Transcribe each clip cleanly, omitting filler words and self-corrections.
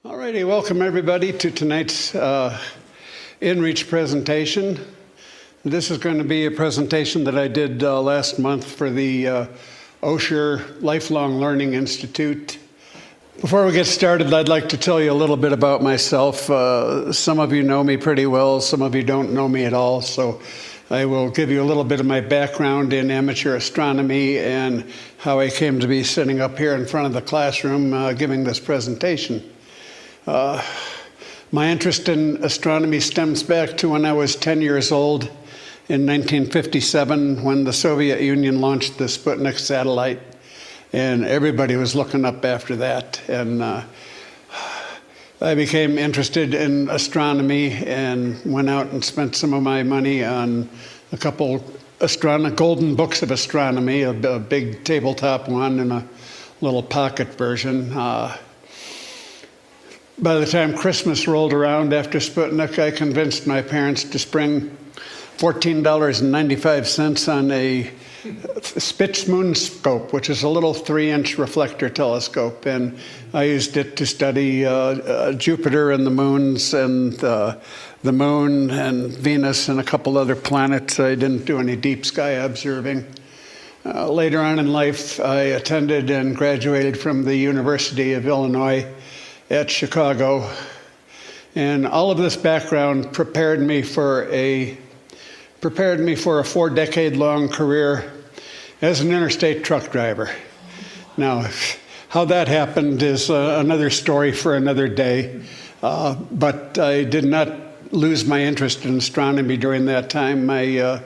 All righty, welcome everybody to tonight's InReach presentation. This is going to be a presentation that I did last month for the Osher Lifelong Learning Institute. Before we get started, I'd like to tell you a little bit about myself. Some of you know me pretty well, some of you don't know me at all, so I will give you a little bit of my background in amateur astronomy and how I came to be sitting up here in front of the classroom giving this presentation. My interest in astronomy stems back to when I was 10 years old in 1957 when the Soviet Union launched the Sputnik satellite, and everybody was looking up after that. And I became interested in astronomy and went out and spent some of my money on a couple golden books of astronomy, a big tabletop one and a little pocket version. By the time Christmas rolled around after Sputnik, I convinced my parents to spring $14.95 on a Spitz moon scope, which is a little 3-inch reflector telescope. And I used it to study Jupiter and the moons and the moon and Venus and a couple other planets. I didn't do any deep sky observing. Later on in life, I attended and graduated from the University of Illinois at Chicago, and all of this background prepared me for a 4-decade-long career as an interstate truck driver. Now, how that happened is another story for another day, but I did not lose my interest in astronomy during that time. I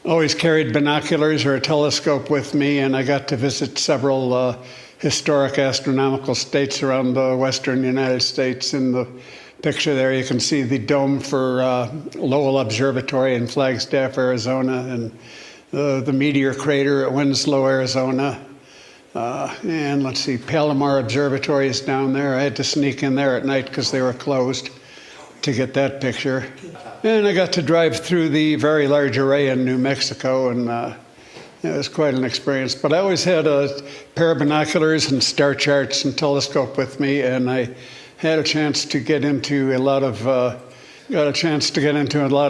always carried binoculars or a telescope with me, and I got to visit several historic astronomical states around the western United States. In the picture there, you can see the dome for Lowell Observatory in Flagstaff, Arizona, and the meteor crater at Winslow, Arizona. And let's see, Palomar Observatory is down there. I had to sneak in there at night because they were closed to get that picture. And I got to drive through the Very Large Array in New Mexico, and it was quite an experience. But I always had a pair of binoculars and star charts and telescope with me, and I had a chance to get into a lot of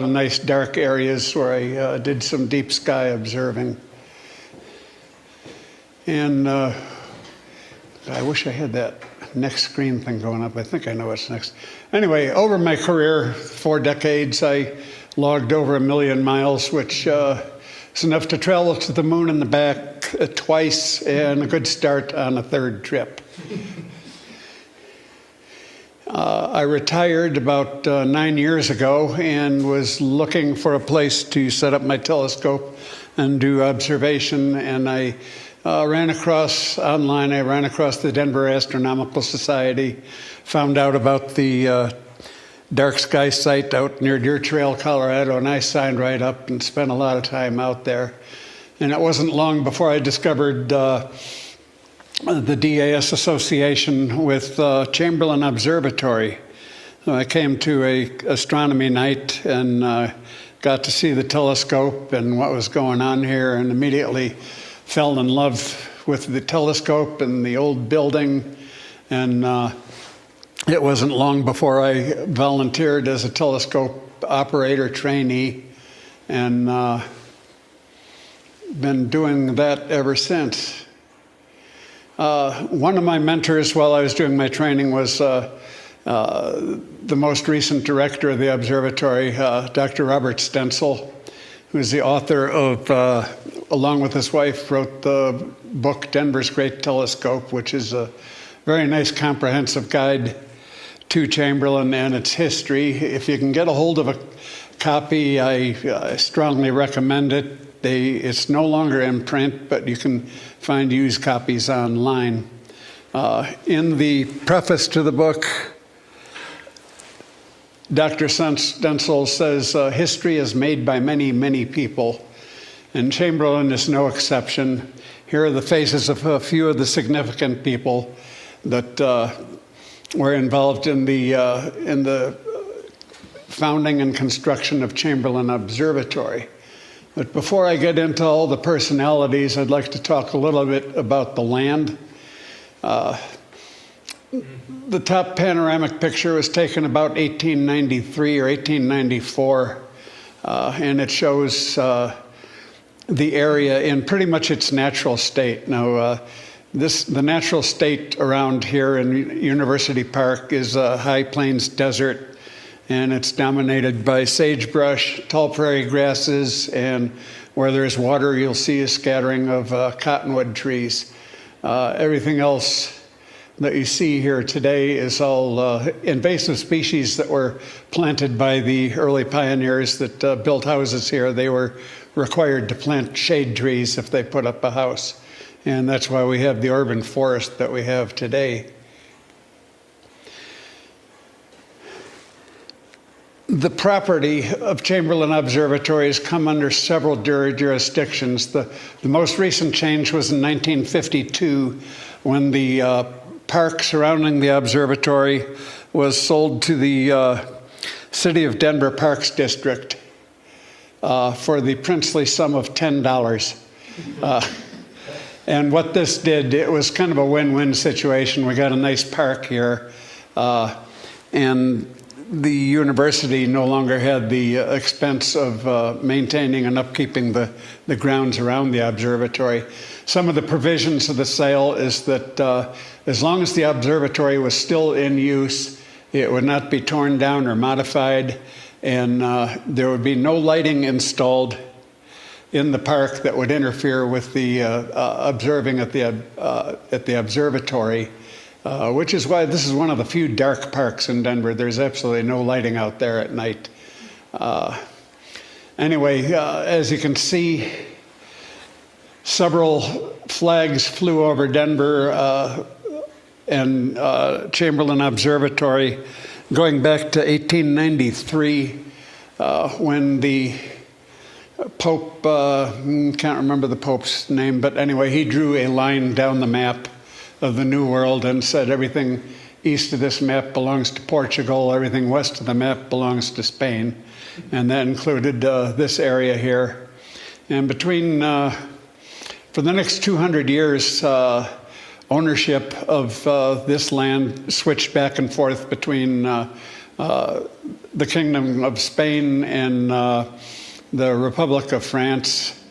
nice dark areas where I did some deep sky observing. And I wish I had that next screen thing going up. I think I know what's next. Anyway, over my career, 4 decades, I logged over 1 million miles, which it's enough to travel to the moon and the back twice, and a good start on a 3rd trip. I retired about 9 years ago and was looking for a place to set up my telescope and do observation, and I ran across the Denver Astronomical Society, found out about the dark sky site out near Deer Trail, Colorado, and I signed right up and spent a lot of time out there. And it wasn't long before I discovered the DAS association with Chamberlin Observatory. So I came to a astronomy night and got to see the telescope and what was going on here, and immediately fell in love with the telescope and the old building. And it wasn't long before I volunteered as a telescope operator trainee, and been doing that ever since. One of my mentors while I was doing my training was the most recent director of the observatory, Dr. Robert Stenzel, who's the author of, along with his wife, wrote the book Denver's Great Telescope, which is a very nice comprehensive guide to Chamberlin and its history. If you can get a hold of a copy, I strongly recommend it. It's no longer in print, but you can find used copies online. In the preface to the book, Dr. Stenzel says, history is made by many, many people, and Chamberlin is no exception. Here are the faces of a few of the significant people that were involved in the founding and construction of Chamberlin Observatory. But before I get into all the personalities, I'd like to talk a little bit about the land. The top panoramic picture was taken about 1893 or 1894, and it shows the area in pretty much its natural state. Now, the natural state around here in University Park is a high plains desert, and it's dominated by sagebrush, tall prairie grasses, and where there's water, you'll see a scattering of cottonwood trees. Everything else that you see here today is all invasive species that were planted by the early pioneers that built houses here. They were required to plant shade trees if they put up a house. And that's why we have the urban forest that we have today. The property of Chamberlin Observatory has come under several jurisdictions. The most recent change was in 1952 when the park surrounding the observatory was sold to the City of Denver Parks District for the princely sum of $10. And what this did, it was kind of a win-win situation. We got a nice park here, and the university no longer had the expense of maintaining and upkeeping the grounds around the observatory. Some of the provisions of the sale is that as long as the observatory was still in use, it would not be torn down or modified, and there would be no lighting installed in the park that would interfere with the observing at the observatory. Which is why this is one of the few dark parks in Denver. There's absolutely no lighting out there at night. Anyway, as you can see, several flags flew over Denver and Chamberlin Observatory going back to 1893 when the Pope, can't remember the Pope's name, but anyway, he drew a line down the map of the New World and said everything east of this map belongs to Portugal, everything west of the map belongs to Spain, and that included this area here. And between, for the next 200 years, ownership of this land switched back and forth between the Kingdom of Spain and the Republic of France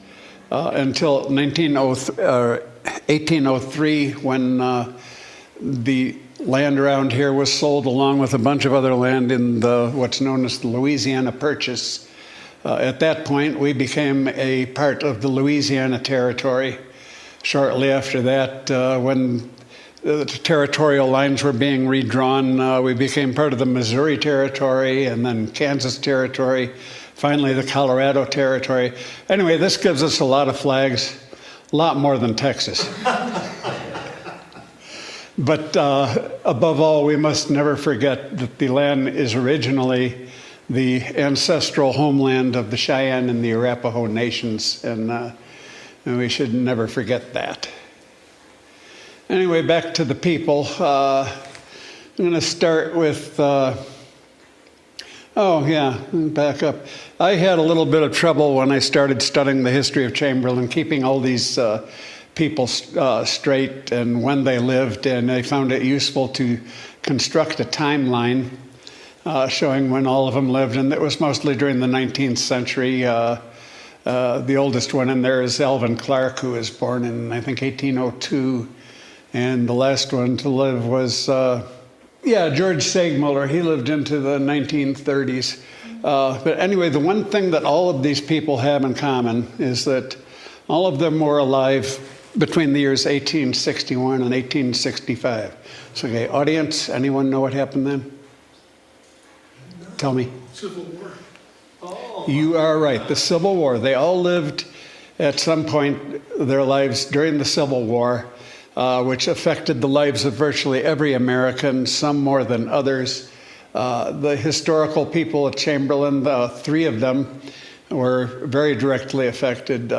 until 1803, when the land around here was sold along with a bunch of other land in what's known as the Louisiana Purchase. At that point, we became a part of the Louisiana Territory. Shortly after that, when the territorial lines were being redrawn, we became part of the Missouri Territory and then Kansas Territory, finally the Colorado Territory. Anyway, this gives us a lot of flags. A lot more than Texas. But above all, we must never forget that the land is originally the ancestral homeland of the Cheyenne and the Arapaho nations, and we should never forget that. Anyway, back to the people. I'm going to start with back up. I had a little bit of trouble when I started studying the history of Chamberlin, keeping all these people straight and when they lived, and I found it useful to construct a timeline showing when all of them lived, and it was mostly during the 19th century. The oldest one in there is Alvin Clark, who was born in, I think, 1802, and the last one to live was George Segmuller. He lived into the 1930s. But anyway, the one thing that all of these people have in common is that all of them were alive between the years 1861 and 1865. So, okay, audience, anyone know what happened then? No. Tell me. Civil War. Oh. You are right, the Civil War. They all lived at some point their lives during the Civil War, which affected the lives of virtually every American, some more than others. The historical people at Chamberlin, three of them, were very directly affected.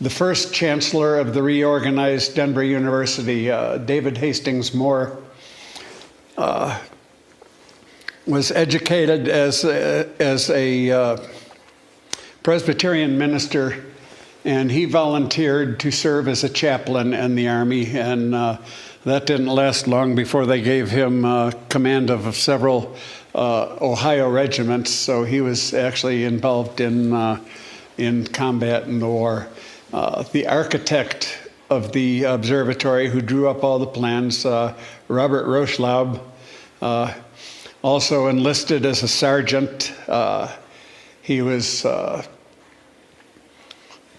The first chancellor of the reorganized Denver University, David Hastings Moore, was educated as a Presbyterian minister, and he volunteered to serve as a chaplain in the Army. And That didn't last long before they gave him command of several Ohio regiments, so he was actually involved in combat in the war. The architect of the observatory, who drew up all the plans, Robert Rochelaub, also enlisted as a sergeant. He was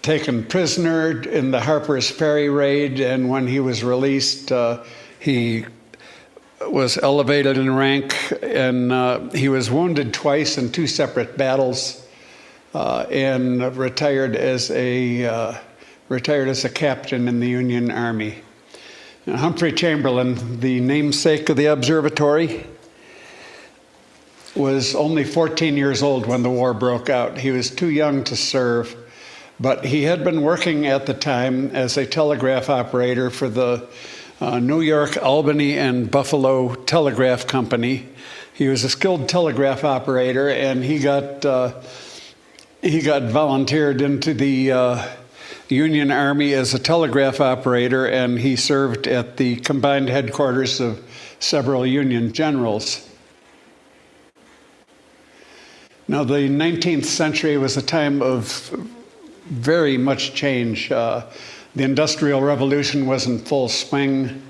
taken prisoner in the Harper's Ferry raid, and when he was released, he was elevated in rank, and he was wounded twice in two separate battles, and retired as a captain in the Union Army. Now, Humphrey Chamberlin, the namesake of the observatory, was only 14 years old when the war broke out. He was too young to serve, but he had been working at the time as a telegraph operator for the New York, Albany, and Buffalo Telegraph Company. He was a skilled telegraph operator, and he got volunteered into the Union Army as a telegraph operator, and he served at the combined headquarters of several Union generals. Now, the 19th century was a time of very much change. The Industrial Revolution was in full swing.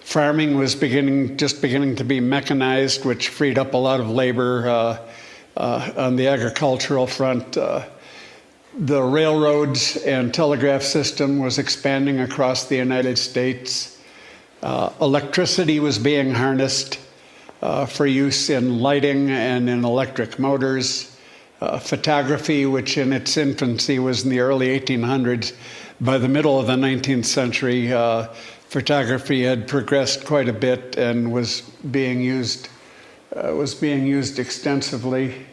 Farming was just beginning to be mechanized, which freed up a lot of labor on the agricultural front. The railroads and telegraph system was expanding across the United States. Electricity was being harnessed for use in lighting and in electric motors. Photography, which in its infancy was in the early 1800s, by the middle of the 19th century, photography had progressed quite a bit and was being used extensively.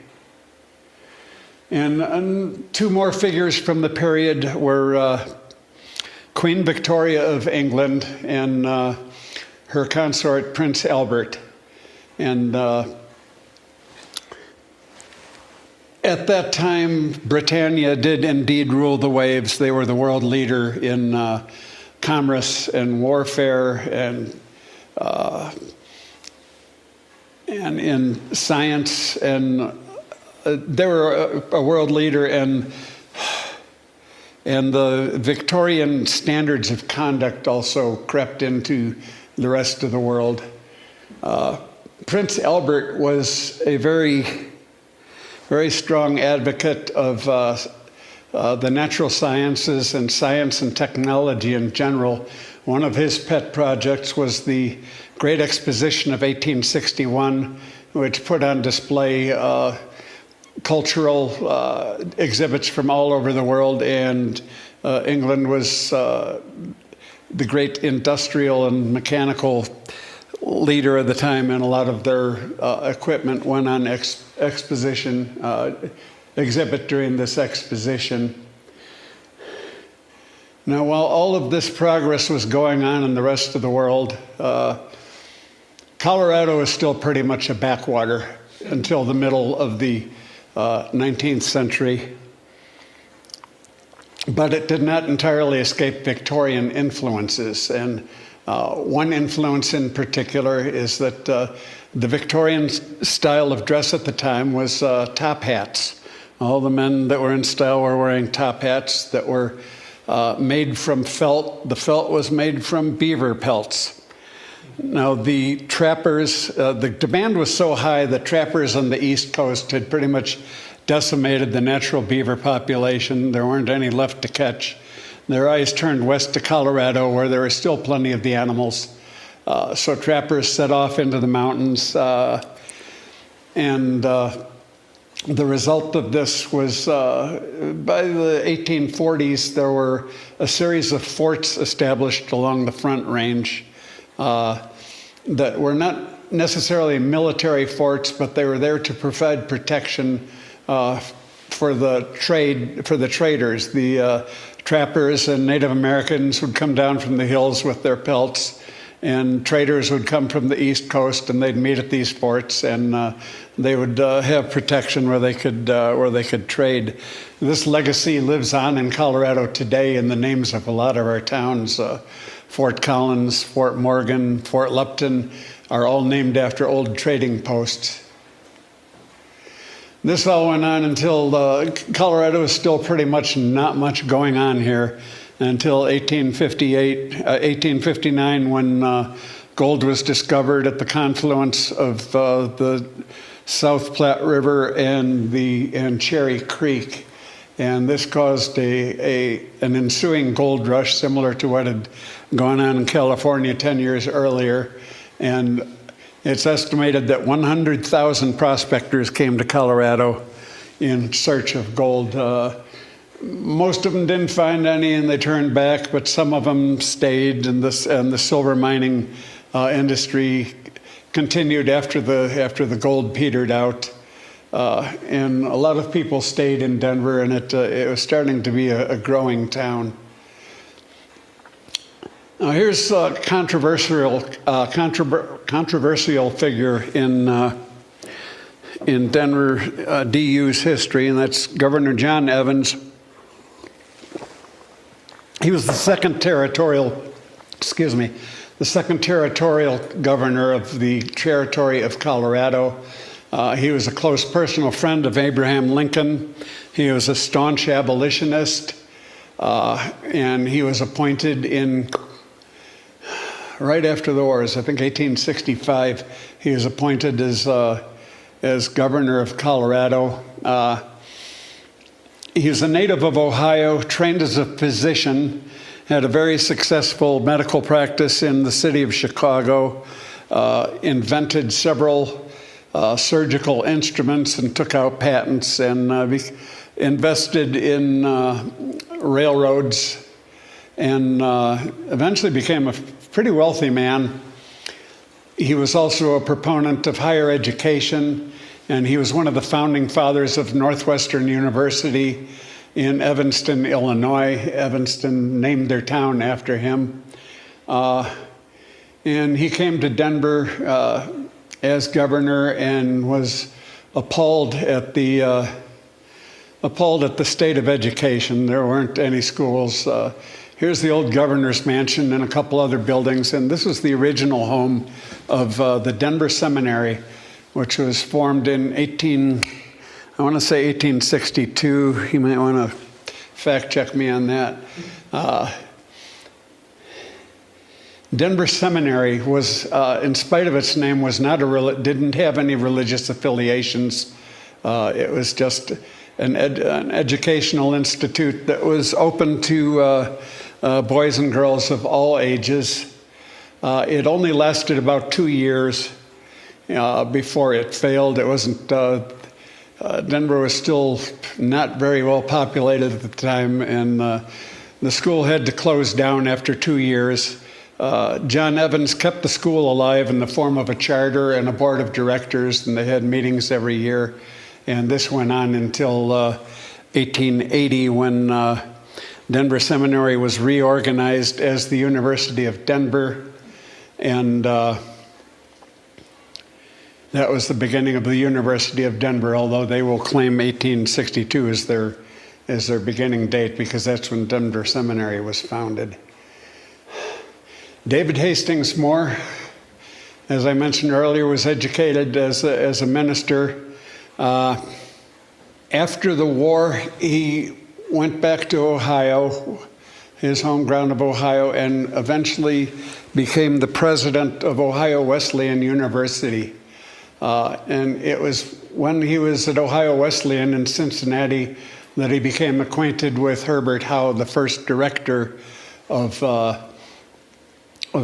And two more figures from the period were Queen Victoria of England and her consort Prince Albert. And at that time, Britannia did indeed rule the waves. They were the world leader in commerce and warfare and in science, and they were a world leader, and the Victorian standards of conduct also crept into the rest of the world. Prince Albert was a very strong advocate of the natural sciences and science and technology in general. One of his pet projects was the Great Exposition of 1861, which put on display cultural exhibits from all over the world, and England was the great industrial and mechanical leader of the time, and a lot of their equipment went on exhibit during this exposition. Now, while all of this progress was going on in the rest of the world, Colorado is still pretty much a backwater until the middle of the 19th century. But it did not entirely escape Victorian influences. And one influence in particular is that the Victorian style of dress at the time was top hats. All the men that were in style were wearing top hats that were made from felt. The felt was made from beaver pelts. Now, the trappers, the demand was so high that trappers on the East Coast had pretty much decimated the natural beaver population. There weren't any left to catch. Their eyes turned west to Colorado, where there were still plenty of the animals. So trappers set off into the mountains, and the result of this was, by the 1840s, there were a series of forts established along the Front Range that were not necessarily military forts, but they were there to provide protection for the traders. The trappers and Native Americans would come down from the hills with their pelts, and traders would come from the East Coast, and they'd meet at these forts, and they would have protection where they could trade. This legacy lives on in Colorado today in the names of a lot of our towns. Fort Collins, Fort Morgan, Fort Lupton are all named after old trading posts. This all went on until Colorado was still pretty much not much going on here until 1859 when gold was discovered at the confluence of the South Platte River and Cherry Creek. And this caused an ensuing gold rush similar to what had gone on in California 10 years earlier. And it's estimated that 100,000 prospectors came to Colorado in search of gold. Most of them didn't find any and they turned back, but some of them stayed, and the silver mining industry continued after the gold petered out. And a lot of people stayed in Denver, and it was starting to be a growing town. Now here's a controversial figure in Denver DU's history, and that's Governor John Evans. He was the second territorial governor of the Territory of Colorado. He was a close personal friend of Abraham Lincoln. He was a staunch abolitionist, and he was appointed right after the wars, I think 1865, he was appointed as governor of Colorado. He was a native of Ohio, trained as a physician, had a very successful medical practice in the city of Chicago, invented several surgical instruments and took out patents, and invested in railroads, and eventually became a pretty wealthy man. He was also a proponent of higher education, and he was one of the founding fathers of Northwestern University in Evanston, Illinois. Evanston named their town after him. And he came to Denver as governor and was appalled at the state of education. There weren't any schools. Here's the old governor's mansion and a couple other buildings, and this was the original home of the Denver Seminary, which was formed in 1862. You might want to fact check me on that. Denver Seminary was, in spite of its name, didn't have any religious affiliations. It was just an educational institute that was open to boys and girls of all ages. It only lasted about 2 years before it failed. It wasn't. Denver was still not very well populated at the time, and the school had to close down after 2 years. John Evans kept the school alive in the form of a charter and a board of directors, and they had meetings every year. And this went on until 1880, when Denver Seminary was reorganized as the University of Denver, and that was the beginning of the University of Denver, although they will claim 1862 as their beginning date, because that's when Denver Seminary was founded. David Hastings Moore, as I mentioned earlier, was educated as a minister. After the war, he went back to Ohio, his home ground of Ohio, and eventually became the president of Ohio Wesleyan University. And it was when he was at Ohio Wesleyan in Cincinnati that he became acquainted with Herbert Howe, the first director of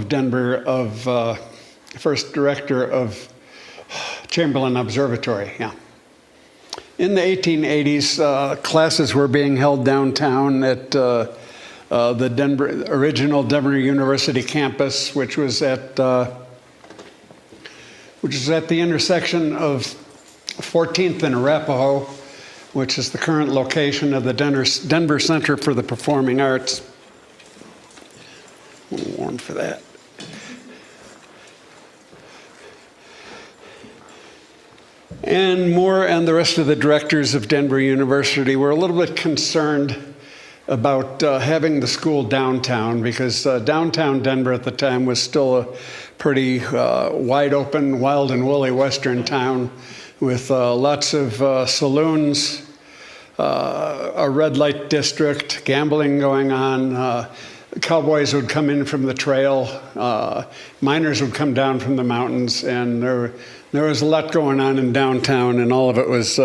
Denver, first director of Chamberlin Observatory. Yeah. In the 1880s, classes were being held downtown at the original Denver University campus, which was at the intersection of 14th and Arapahoe, which is the current location of the Denver Center for the Performing Arts. A little warm for that. And Moore and the rest of the directors of Denver University were a little bit concerned about having the school downtown, because downtown Denver at the time was still a pretty wide open, wild and woolly western town with lots of saloons, a red light district, gambling going on. Cowboys would come in from the trail, miners would come down from the mountains, and there was a lot going on in downtown, and all of it was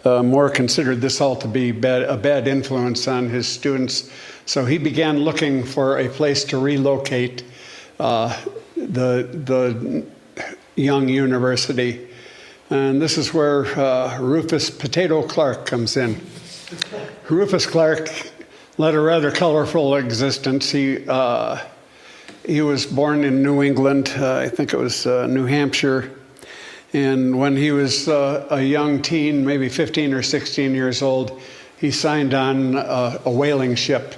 Moore considered this all to be a bad influence on his students. So he began looking for a place to relocate the young university. And this is where Rufus Potato Clark comes in. Rufus Clark led a rather colorful existence. He was born in New England, I think it was New Hampshire. And when he was a young teen, maybe 15 or 16 years old, he signed on a whaling ship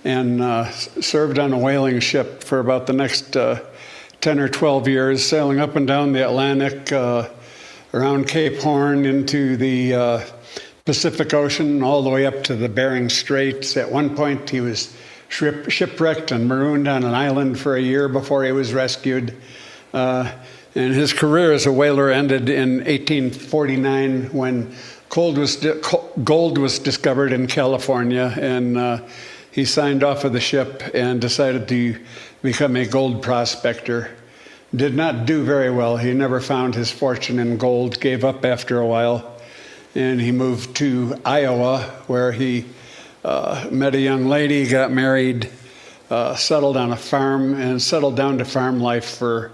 and served on a whaling ship for about the next 10 or 12 years, sailing up and down the Atlantic, around Cape Horn into the Pacific Ocean, all the way up to the Bering Straits. At one point, he was shipwrecked and marooned on an island for a year before he was rescued. And his career as a whaler ended in 1849 when gold was discovered in California, and he signed off of the ship and decided to become a gold prospector. Did not do very well. He never found his fortune in gold, gave up after a while, and he moved to Iowa, where he met a young lady, got married, settled on a farm, and settled down to farm life for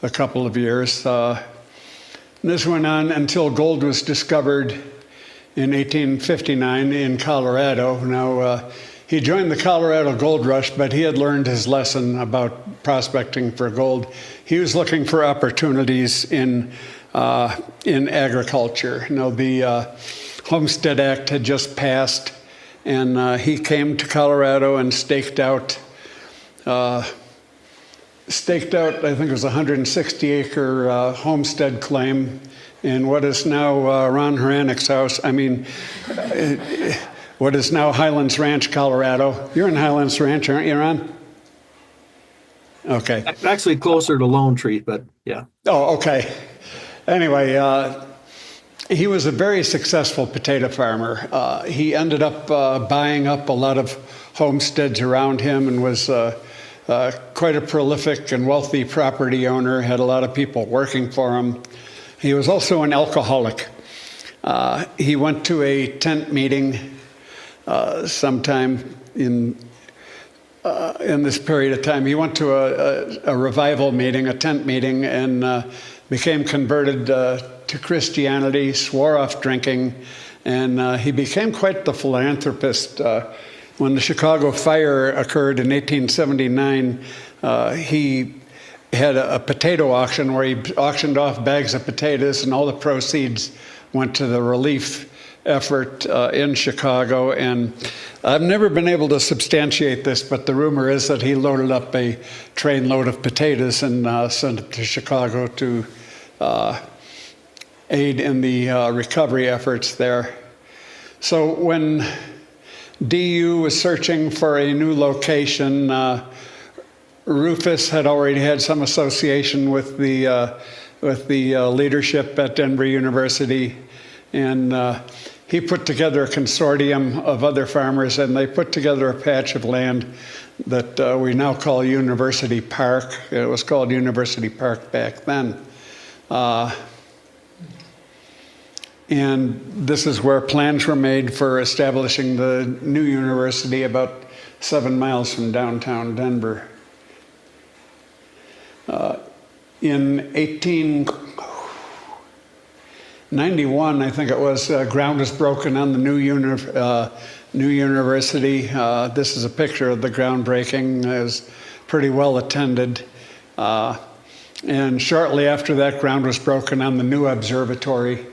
a couple of years. This went on until gold was discovered in 1859 in Colorado. Now, he joined the Colorado Gold Rush, but he had learned his lesson about prospecting for gold. He was looking for opportunities in agriculture. You know, the Homestead Act had just passed, and he came to Colorado and staked out, I think it was a 160-acre homestead claim in what is now Ron Hranik's house. I mean, what is now Highlands Ranch, Colorado. You're in Highlands Ranch, aren't you, Ron? Okay. Actually closer to Lone Tree, but yeah. Oh, okay. Anyway, he was a very successful potato farmer. He ended up buying up a lot of homesteads around him and was quite a prolific and wealthy property owner, had a lot of people working for him. He was also an alcoholic. He went to a tent meeting sometime in this period of time. He went to a revival meeting, a tent meeting, and became converted to Christianity, swore off drinking, and he became quite the philanthropist. When the Chicago fire occurred in 1879, he had a potato auction where he auctioned off bags of potatoes, and all the proceeds went to the relief effort in Chicago. And I've never been able to substantiate this, but the rumor is that he loaded up a trainload of potatoes and sent it to Chicago to aid in the recovery efforts there. So when DU was searching for a new location, Rufus had already had some association with the leadership at Denver University, and he put together a consortium of other farmers, and they put together a patch of land that we now call University Park. It was called University Park back then. And this is where plans were made for establishing the new university about 7 miles from downtown Denver. In 1891, I think it was, ground was broken on the new university. This is a picture of the groundbreaking. It was pretty well attended. And shortly after that, ground was broken on the new observatory.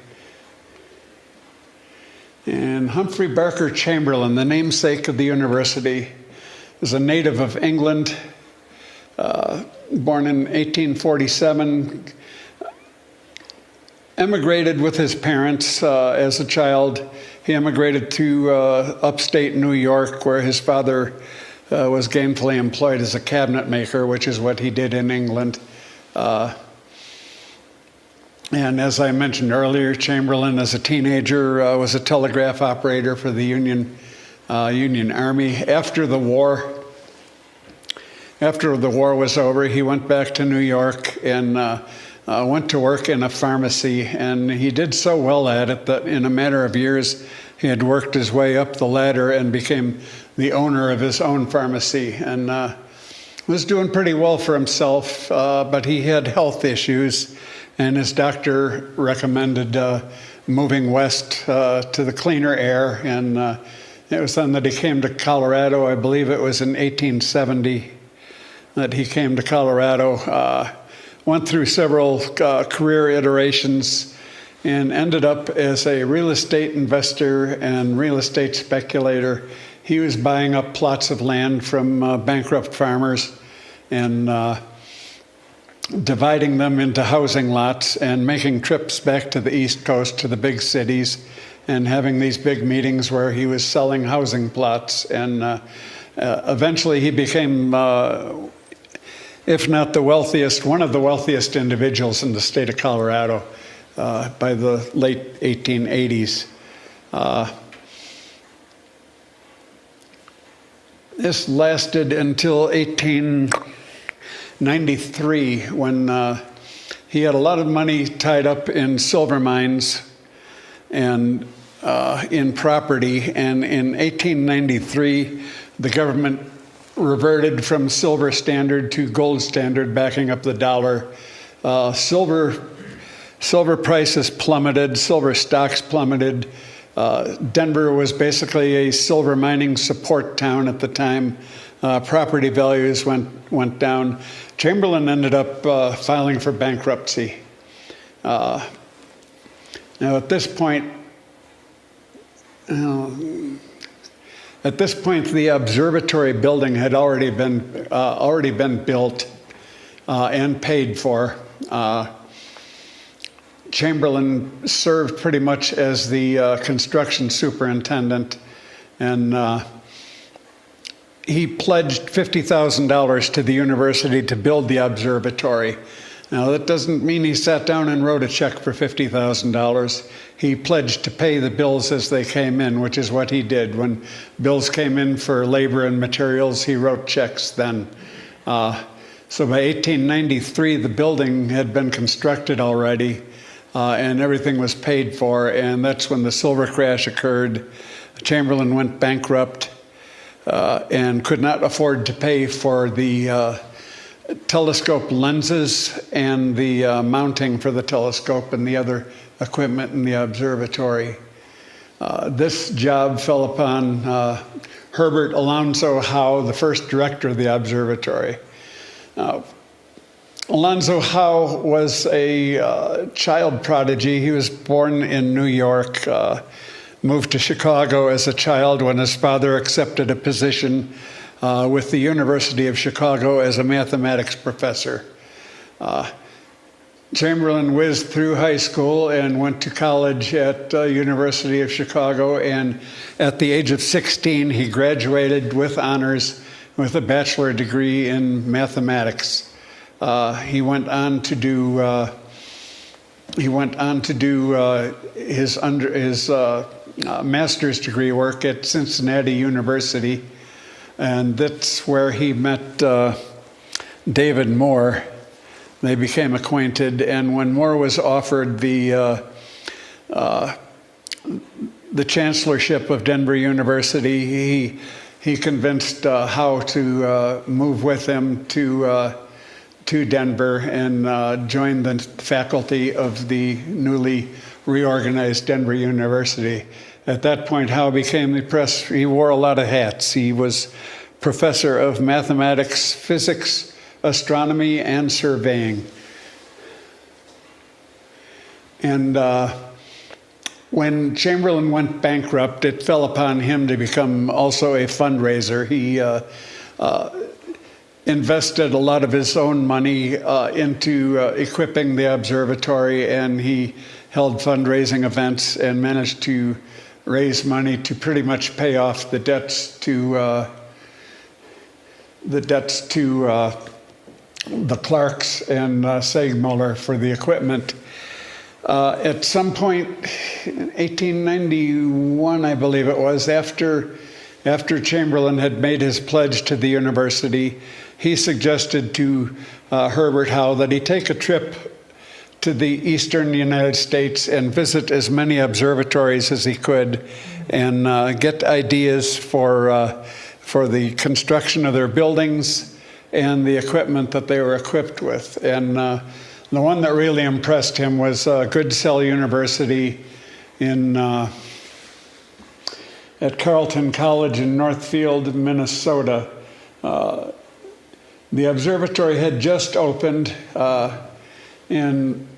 And Humphrey Barker Chamberlin, the namesake of the university, is a native of England, born in 1847, emigrated with his parents as a child. He emigrated to upstate New York, where his father was gainfully employed as a cabinet maker, which is what he did in England. And as I mentioned earlier, Chamberlin, as a teenager, was a telegraph operator for the Union Army. After the war was over, he went back to New York and went to work in a pharmacy. And he did so well at it that in a matter of years, he had worked his way up the ladder and became the owner of his own pharmacy. And was doing pretty well for himself, but he had health issues. And his doctor recommended moving west to the cleaner air. And it was then that he came to Colorado. I believe it was in 1870 that he came to Colorado. Went through several career iterations and ended up as a real estate investor and real estate speculator. He was buying up plots of land from bankrupt farmers and dividing them into housing lots and making trips back to the East Coast to the big cities and having these big meetings where he was selling housing plots. And eventually he became, if not the wealthiest, one of the wealthiest individuals in the state of Colorado by the late 1880s. This lasted until 1893, when he had a lot of money tied up in silver mines and in property. And in 1893, the government reverted from silver standard to gold standard, backing up the dollar. Silver prices plummeted, silver stocks plummeted. Denver was basically a silver mining support town at the time. Property values went down. Chamberlin ended up filing for bankruptcy. Now, at this point, the observatory building had already been built and paid for. Chamberlin served pretty much as the construction superintendent, and he pledged $50,000 to the university to build the observatory. Now, that doesn't mean he sat down and wrote a check for $50,000. He pledged to pay the bills as they came in, which is what he did. When bills came in for labor and materials, he wrote checks then. So by 1893, the building had been constructed already, and everything was paid for, and that's when the silver crash occurred. Chamberlin went bankrupt and could not afford to pay for the telescope lenses and the mounting for the telescope and the other equipment in the observatory. This job fell upon Herbert Alonzo Howe, the first director of the observatory. Alonzo Howe was a child prodigy. He was born in New York, moved to Chicago as a child when his father accepted a position with the University of Chicago as a mathematics professor. Chamberlin whizzed through high school and went to college at University of Chicago, and at the age of 16, he graduated with honors with a bachelor degree in mathematics. He went on to do his master's degree work at Cincinnati University, and that's where he met David Moore. They became acquainted, and when Moore was offered the chancellorship of Denver University, he convinced Howe to move with him to Denver and join the faculty of the newly reorganized Denver University. At that point, Howe became he wore a lot of hats. He was professor of mathematics, physics, astronomy, and surveying. And when Chamberlin went bankrupt, it fell upon him to become also a fundraiser. He invested a lot of his own money into equipping the observatory, and he held fundraising events and managed to raise money to pretty much pay off the debts to the Clarks and Segmuller for the equipment. At some point in 1891, I believe it was, after Chamberlain had made his pledge to the university, he suggested to Herbert Howe that he take a trip to the eastern United States and visit as many observatories as he could and get ideas for the construction of their buildings and the equipment that they were equipped with. And the one that really impressed him was Goodsell University at Carleton College in Northfield, Minnesota. The observatory had just opened, and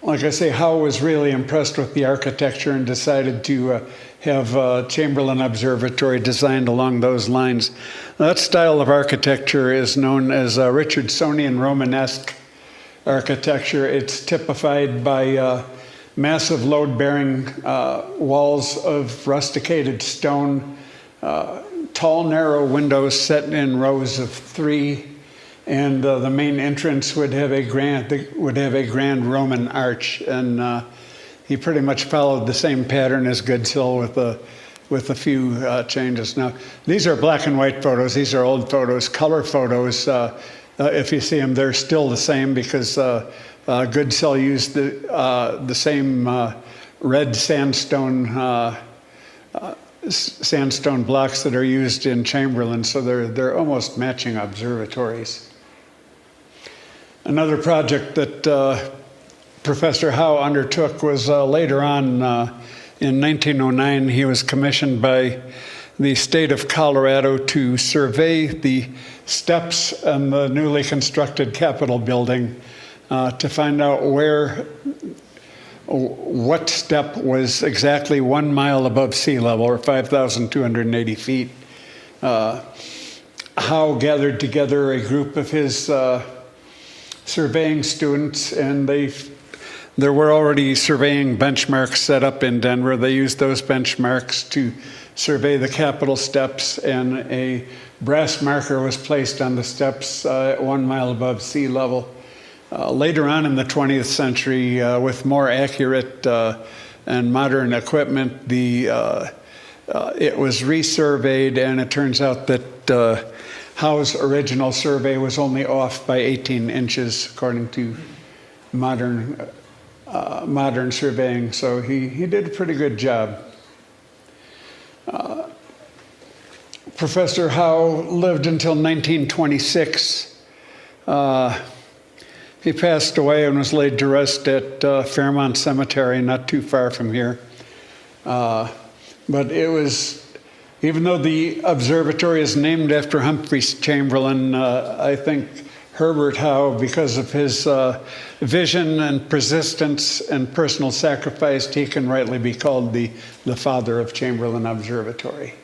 like I say, Howe was really impressed with the architecture and decided to have Chamberlin Observatory designed along those lines. That style of architecture is known as Richardsonian Romanesque architecture. It's typified by massive load-bearing walls of rusticated stone, tall, narrow windows set in rows of three, and the main entrance would have a grand Roman arch. And he pretty much followed the same pattern as Goodsell with a few changes. Now, these are black and white photos. These are old photos. Color photos, if you see them, they're still the same because Goodsell used the same red sandstone blocks that are used in Chamberlin, so they're almost matching observatories. Another project that Professor Howe undertook was later on in 1909. He was commissioned by the state of Colorado to survey the steps and the newly constructed Capitol building to find out what step was exactly 1 mile above sea level, or 5,280 feet. Howe gathered together a group of his surveying students, and there were already surveying benchmarks set up in Denver. They used those benchmarks to survey the Capitol steps, and a brass marker was placed on the steps at 1 mile above sea level. Later on in the 20th century, with more accurate and modern equipment, it was resurveyed, and it turns out that Howe's original survey was only off by 18 inches, according to modern surveying. So he did a pretty good job. Professor Howe lived until 1926. He passed away and was laid to rest at Fairmount Cemetery, not too far from here. But it was, even though the observatory is named after Humphrey Chamberlain, I think Herbert Howe, because of his vision and persistence and personal sacrifice, he can rightly be called the father of Chamberlin Observatory.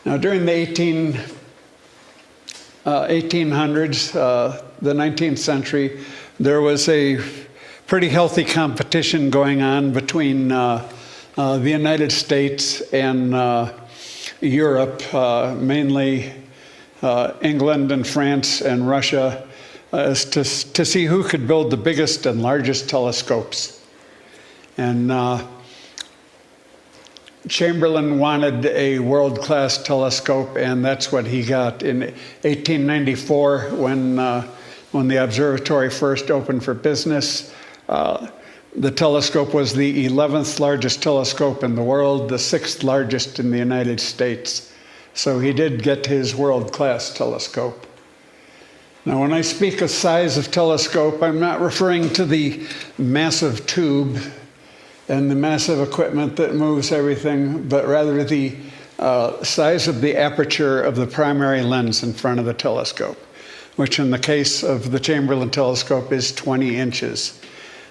Now, during the 1800s, the 19th century, there was a pretty healthy competition going on between the United States and Europe, mainly England and France and Russia, as to see who could build the biggest and largest telescopes. And Chamberlain wanted a world-class telescope, and that's what he got. In 1894, when the observatory first opened for business, the telescope was the 11th largest telescope in the world, the 6th largest in the United States. So he did get his world-class telescope. Now, when I speak of size of telescope, I'm not referring to the massive tube and the massive equipment that moves everything, but rather the size of the aperture of the primary lens in front of the telescope, which in the case of the Chamberlin telescope is 20 inches.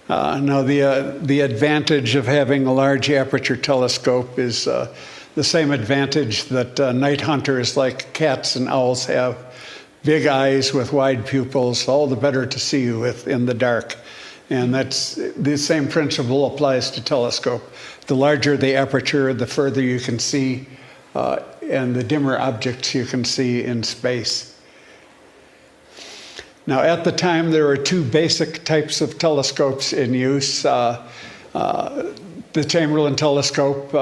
Now, the advantage of having a large aperture telescope is the same advantage that night hunters like cats and owls have. Big eyes with wide pupils, all the better to see with in the dark. And that's the same principle applies to telescope. The larger the aperture, the further you can see, and the dimmer objects you can see in space. Now, at the time, there were two basic types of telescopes in use. The Chamberlin telescope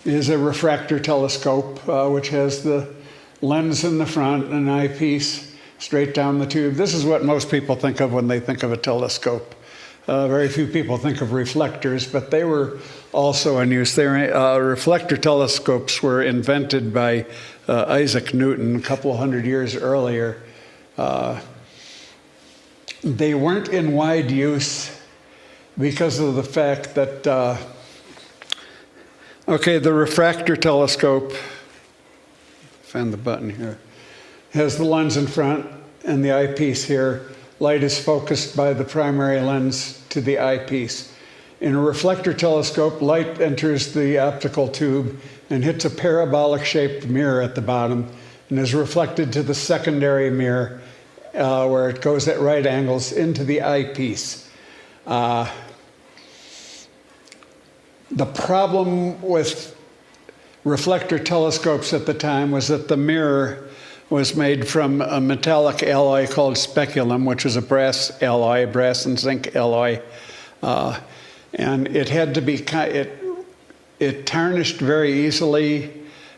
is a refractor telescope, which has the lens in the front and an eyepiece straight down the tube. This is what most people think of when they think of a telescope. Very few people think of reflectors, but they were also in use. Reflector telescopes were invented by Isaac Newton a couple hundred years earlier. They weren't in wide use because of the fact that, the refractor telescope, find the button here, has the lens in front and the eyepiece here. Light is focused by the primary lens to the eyepiece. In a reflector telescope, light enters the optical tube and hits a parabolic-shaped mirror at the bottom and is reflected to the secondary mirror, where it goes at right angles into the eyepiece. The problem with reflector telescopes at the time was that the mirror was made from a metallic alloy called speculum, which is a brass alloy, brass and zinc alloy. And it had to be, it tarnished very easily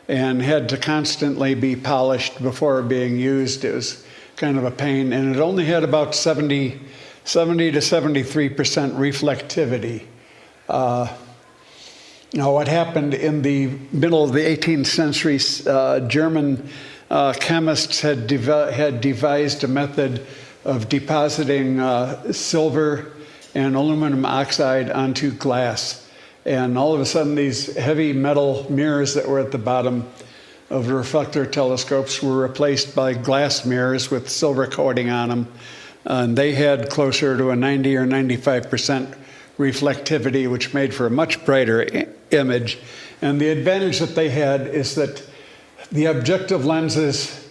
and had to constantly be polished before being used. It was kind of a pain, and it only had about 70 to 73% reflectivity. Now, what happened in the middle of the 18th century, German chemists had devised a method of depositing silver and aluminum oxide onto glass. And all of a sudden, these heavy metal mirrors that were at the bottom of the reflector telescopes were replaced by glass mirrors with silver coating on them. And they had closer to a 90 or 95% reflectivity, which made for a much brighter image. And the advantage that they had is that the objective lenses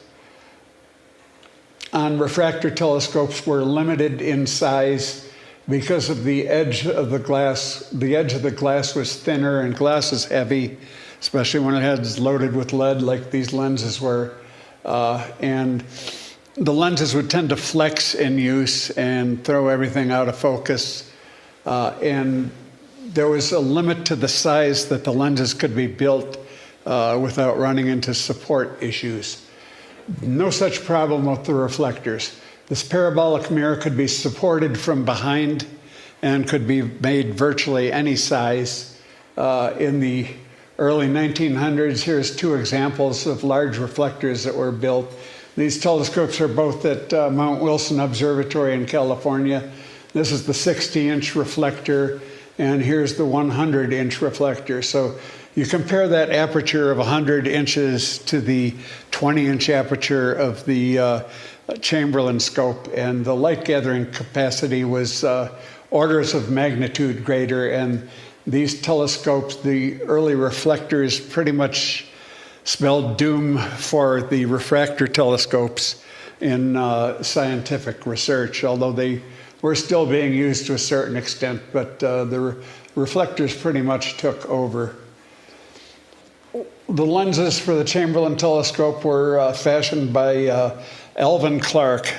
on refractor telescopes were limited in size because of the edge of the glass. The edge of the glass was thinner, and glass is heavy, especially when it is loaded with lead like these lenses were. And the lenses would tend to flex in use and throw everything out of focus. And there was a limit to the size that the lenses could be built without running into support issues. No such problem with the reflectors. This parabolic mirror could be supported from behind and could be made virtually any size. In the early 1900s, here's two examples of large reflectors that were built. These telescopes are both at Mount Wilson Observatory in California. This is the 60-inch reflector, and here's the 100-inch reflector. So you compare that aperture of 100 inches to the 20-inch aperture of the Chamberlin scope, and the light gathering capacity was orders of magnitude greater. And these telescopes, the early reflectors, pretty much spelled doom for the refractor telescopes in scientific research, although they were still being used to a certain extent, but the reflectors pretty much took over. The lenses for the Chamberlin telescope were fashioned by Alvin Clark.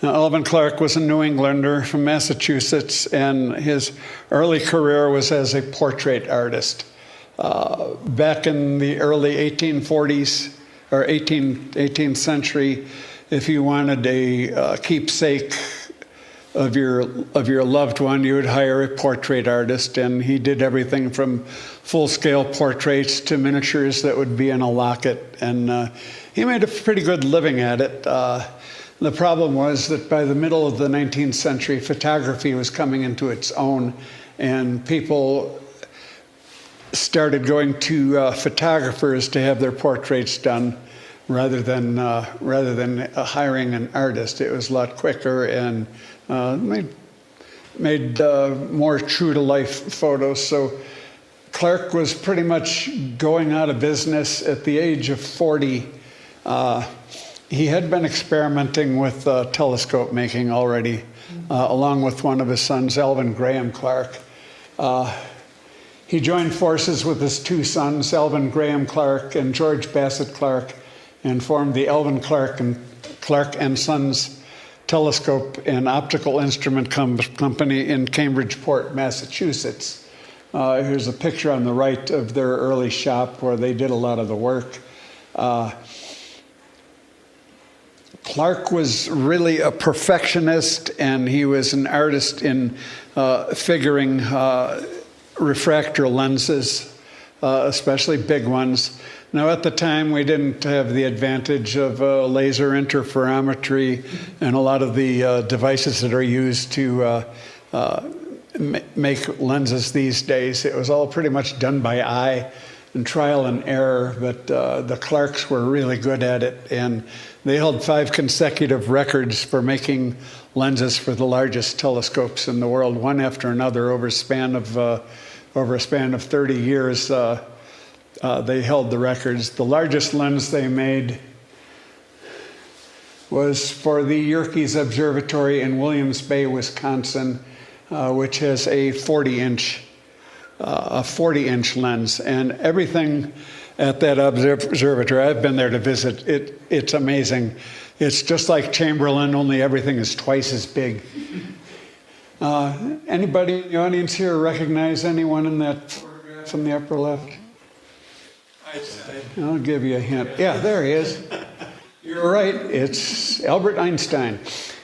Now, Alvin Clark was a New Englander from Massachusetts, and his early career was as a portrait artist. Back in the early 1840s or 18th century, if you wanted a keepsake of your loved one, you would hire a portrait artist, and he did everything from full-scale portraits to miniatures that would be in a locket, and he made a pretty good living at it. The problem was that by the middle of the 19th century, photography was coming into its own, and people started going to photographers to have their portraits done rather than hiring an artist. It was a lot quicker and made more true-to-life photos. So Clark was pretty much going out of business at the age of 40. he had been experimenting with telescope making already, along with one of his sons, Alvin Graham Clark. He joined forces with his two sons, Alvin Graham Clark and George Bassett Clark, and formed the Alvin Clark and Sons Telescope and Optical Instrument Company in Cambridgeport, Massachusetts. Here's a picture on the right of their early shop where they did a lot of the work. Clark was really a perfectionist, and he was an artist in figuring refractor lenses, especially big ones. Now, at the time, we didn't have the advantage of laser interferometry and a lot of the devices that are used to make lenses these days. It was all pretty much done by eye and trial and error, but the Clarks were really good at it, and they held 5 consecutive records for making lenses for the largest telescopes in the world, one after another over a span of 30 years. They held the records. The largest lens they made was for the Yerkes Observatory in Williams Bay, Wisconsin, which has a 40-inch lens, and everything at that observatory, I've been there to visit, it's amazing. It's just like Chamberlin, only everything is twice as big. Anybody in the audience here recognize anyone in that photograph in the upper left? I'll give you a hint. Yeah, there he is. You're right, it's Albert Einstein.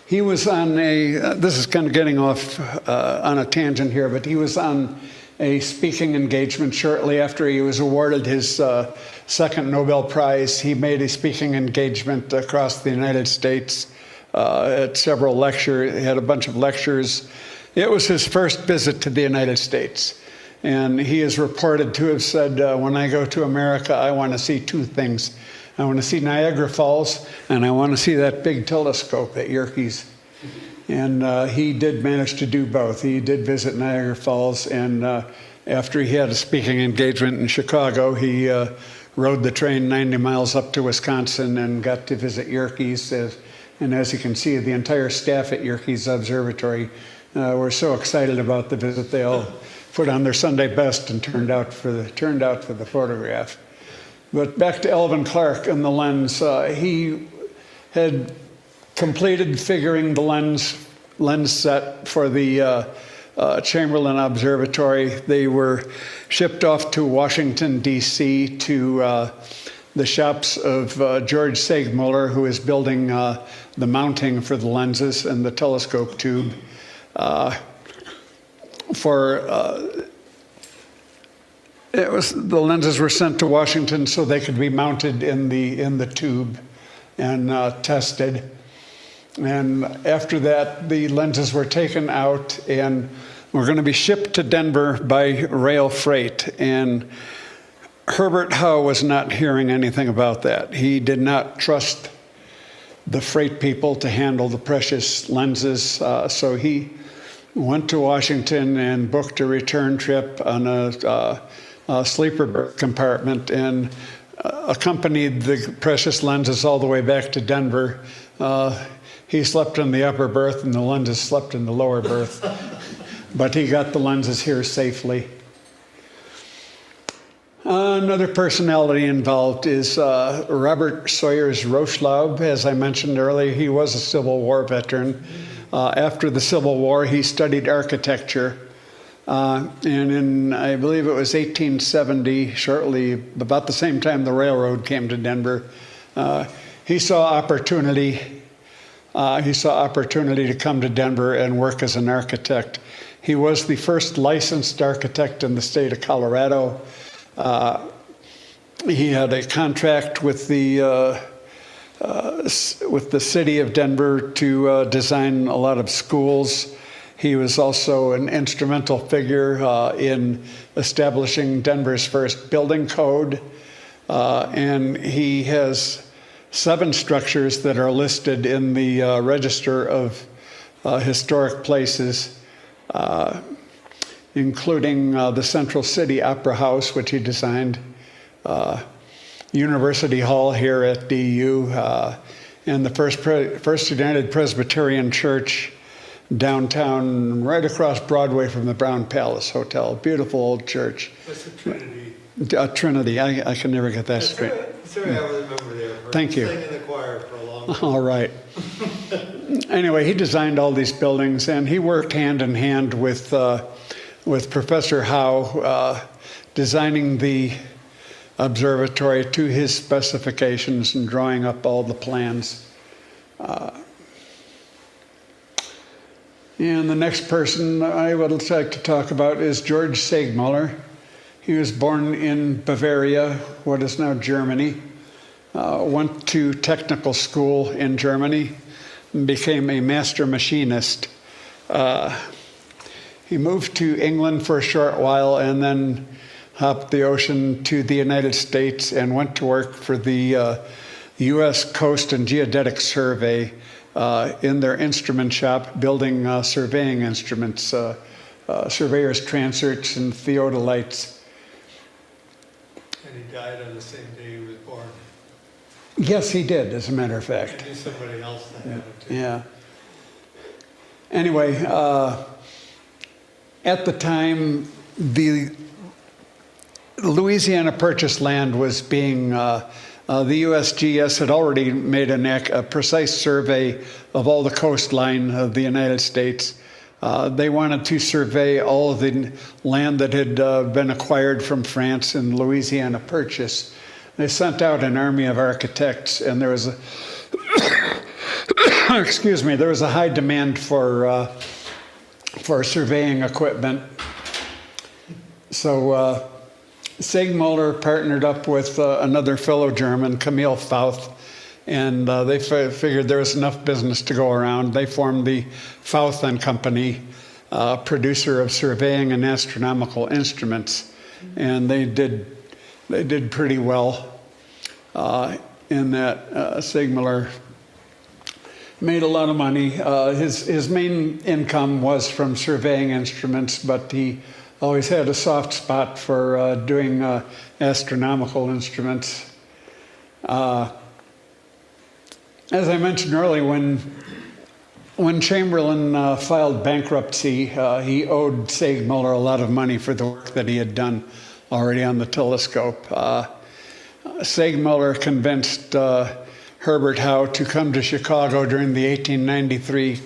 He was on this is kind of getting off on a tangent here, but he was on a speaking engagement shortly after he was awarded his second Nobel Prize. He made a speaking engagement across the United States at several lectures. He had a bunch of lectures. It was his first visit to the United States. And he is reported to have said, when I go to America, I want to see 2 things. I want to see Niagara Falls, and I want to see that big telescope at Yerkes. And he did manage to do both. He did visit Niagara Falls, and after he had a speaking engagement in Chicago, he rode the train 90 miles up to Wisconsin and got to visit Yerkes. And as you can see, the entire staff at Yerkes Observatory were so excited about the visit, they all put on their Sunday best and turned out for the photograph. But back to Alvin Clark and the lens. He had completed figuring the lens set for the Chamberlin Observatory. They were shipped off to Washington, D.C. to the shops of George Segmuller, who is building the mounting for the lenses and the telescope tube. The lenses were sent to Washington so they could be mounted in the tube and tested. And after that, the lenses were taken out and were going to be shipped to Denver by rail freight. And Herbert Howe was not hearing anything about that. He did not trust the freight people to handle the precious lenses, so he went to Washington and booked a return trip on a sleeper berth compartment and accompanied the precious lenses all the way back to Denver. He slept in the upper berth and the lenses slept in the lower berth, but he got the lenses here safely. Another personality involved is Robert Sawyers Rochelaube. As I mentioned earlier, he was a Civil War veteran. After the Civil War, he studied architecture. And in, I believe it was 1870, shortly, about the same time the railroad came to Denver, he saw opportunity. He saw opportunity to come to Denver and work as an architect. He was the first licensed architect in the state of Colorado. He had a contract with the city of Denver to design a lot of schools. He was also an instrumental figure in establishing Denver's first building code. And he has 7 structures that are listed in the Register of Historic Places, including the Central City Opera House, which he designed, University Hall here at DU, and the First United Presbyterian Church downtown, right across Broadway from the Brown Palace Hotel. Beautiful old church. What's the Trinity? Trinity. I can never get that straight. Sorry, I remember there. Thank you. Sang in the choir for a long time. All right. Anyway, he designed all these buildings, and he worked hand in hand with Professor Howe, designing the observatory to his specifications and drawing up all the plans. And the next person I would like to talk about is George Segmuller. He was born in Bavaria, what is now Germany. Went to technical school in Germany and became a master machinist. He moved to England for a short while and then hopped the ocean to the United States and went to work for the U.S. Coast and Geodetic Survey in their instrument shop, building surveying instruments, surveyors' transerts and theodolites. And he died on the same day he was born. Yes, he did, as a matter of fact. I knew somebody else that happened to. Yeah. Anyway, at the time, the Louisiana Purchase land was being, the USGS had already made a precise survey of all the coastline of the United States. They wanted to survey all of the land that had been acquired from France in Louisiana Purchase. They sent out an army of architects, and there was a excuse me, there was a high demand for surveying equipment. So Segmuller partnered up with another fellow German, Camille Fauth, and they figured there was enough business to go around. They formed the Fauth and Company, producer of surveying and astronomical instruments, and they did pretty well in that. Segmuller made a lot of money. His main income was from surveying instruments, but he always had a soft spot for doing astronomical instruments. As I mentioned earlier, when Chamberlin filed bankruptcy, he owed Segmuller a lot of money for the work that he had done already on the telescope. Segmuller convinced Herbert Howe to come to Chicago during the 1893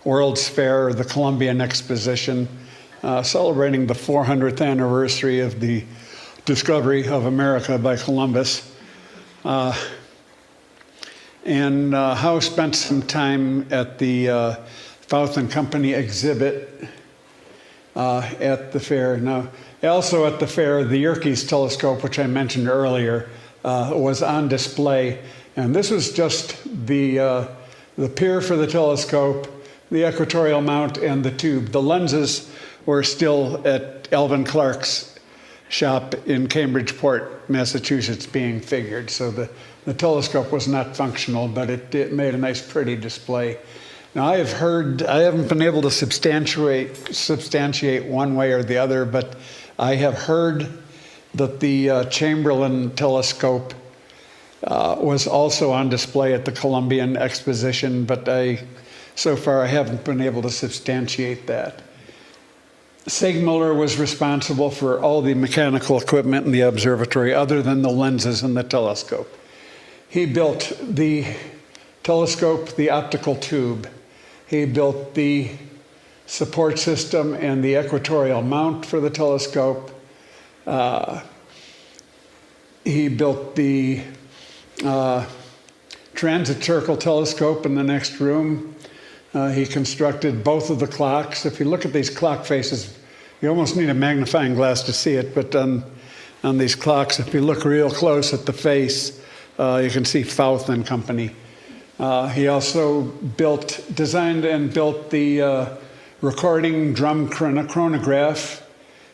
World's Fair, the Columbian Exposition, celebrating the 400th anniversary of the discovery of America by Columbus. And Howe spent some time at the Fauth and Company exhibit at the fair. Now, also at the fair, the Yerkes telescope, which I mentioned earlier, was on display. And this was just the pier for the telescope, the equatorial mount, and the tube. The lenses were still at Alvin Clark's shop in Cambridgeport, Massachusetts, being figured. So the telescope was not functional, but it made a nice, pretty display. Now, I haven't been able to substantiate one way or the other, but I have heard that the Chamberlin telescope was also on display at the Columbian Exposition, but so far I haven't been able to substantiate that. Segmuller was responsible for all the mechanical equipment in the observatory other than the lenses in the telescope. He built the telescope, the optical tube. He built the support system and the equatorial mount for the telescope. He built the transit circle telescope in the next room. He constructed both of the clocks. If you look at these clock faces, you almost need a magnifying glass to see it, but on these clocks, if you look real close at the face, you can see Fauth and Company. He also designed and built the recording drum chronograph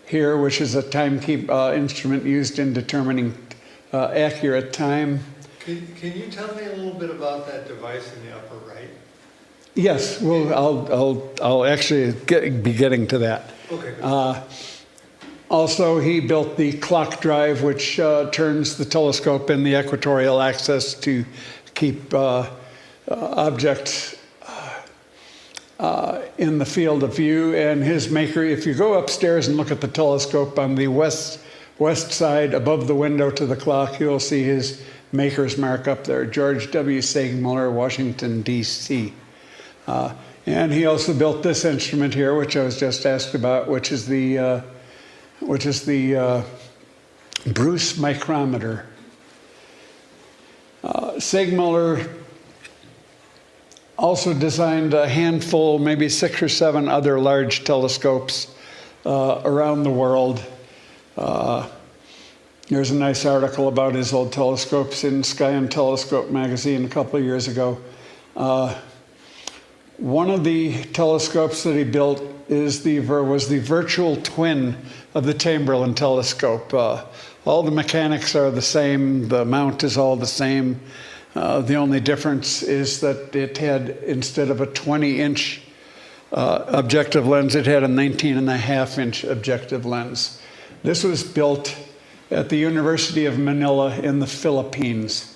here, which is a timekeep instrument used in determining accurate time. Can you tell me a little bit about that device in the upper right? Yes, well, I'll actually be getting to that. Okay. Also, he built the clock drive, which turns the telescope in the equatorial axis to keep object in the field of view. And his maker, if you go upstairs and look at the telescope on the west side above the window to the clock, you'll see his maker's mark up there, George W. Segmuller, Washington, D.C. And he also built this instrument here, which I was just asked about, which is the Bruce micrometer. Segmuller also designed a handful, maybe 6 or 7 other large telescopes around the world. There's a nice article about his old telescopes in Sky and Telescope magazine a couple of years ago. One of the telescopes that he built was the virtual twin of the Chamberlin telescope. All the mechanics are the same, the mount is all the same. The only difference is that it had, instead of a 20-inch objective lens, it had a 19.5-inch objective lens. This was built at the University of Manila in the Philippines.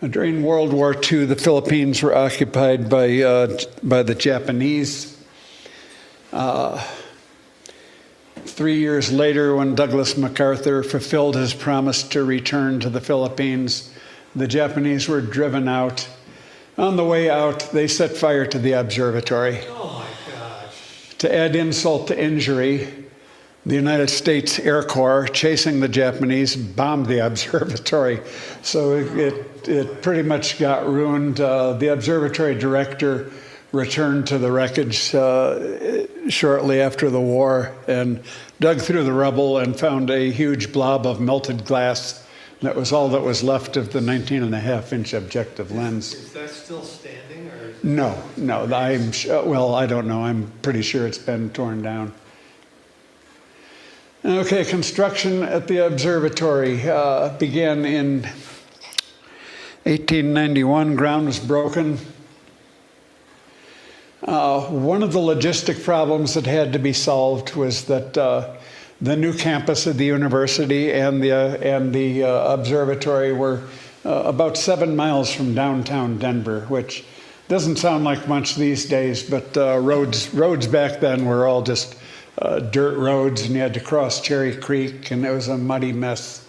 During World War II, the Philippines were occupied by the Japanese. 3 years later, when Douglas MacArthur fulfilled his promise to return to the Philippines, the Japanese were driven out. On the way out, they set fire to the observatory. Oh my gosh. To add insult to injury, the United States Air Corps, chasing the Japanese, bombed the observatory. So it pretty much got ruined. The observatory director returned to the wreckage shortly after the war and dug through the rubble and found a huge blob of melted glass. That was all that was left of the 19.5-inch objective lens. Is that still standing, or? No, well, I don't know. I'm pretty sure it's been torn down. Okay, construction at the observatory began in 1891. Ground was broken. One of the logistic problems that had to be solved was that the new campus of the university and the observatory were about 7 miles from downtown Denver, which doesn't sound like much these days, but roads back then were all just dirt roads, and you had to cross Cherry Creek, and it was a muddy mess.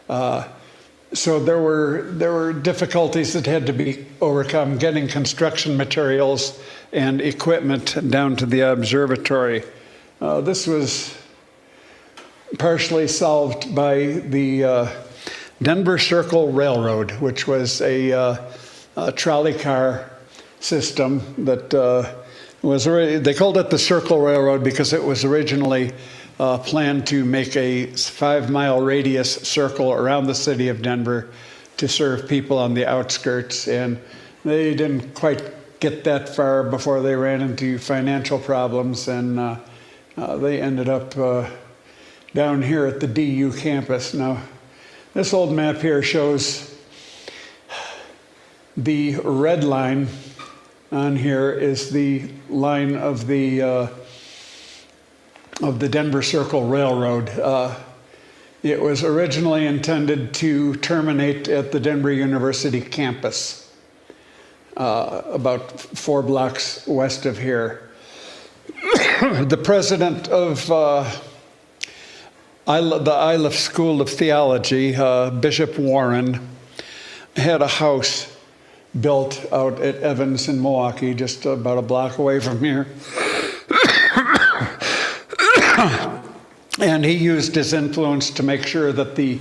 So there were difficulties that had to be overcome getting construction materials and equipment down to the observatory. This was partially solved by the Denver Circle Railroad, which was a trolley car system that they called it the Circle Railroad because it was originally planned to make a 5-mile radius circle around the city of Denver to serve people on the outskirts. And they didn't quite get that far before they ran into financial problems, and they ended up down here at the DU campus. Now, this old map here shows the red line on here is the line of the Denver Circle Railroad. It was originally intended to terminate at the Denver University campus, about 4 blocks west of here. The president of the Iliff School of Theology, Bishop Warren, had a house built out at Evans in Milwaukee, just about a block away from here. And he used his influence to make sure that the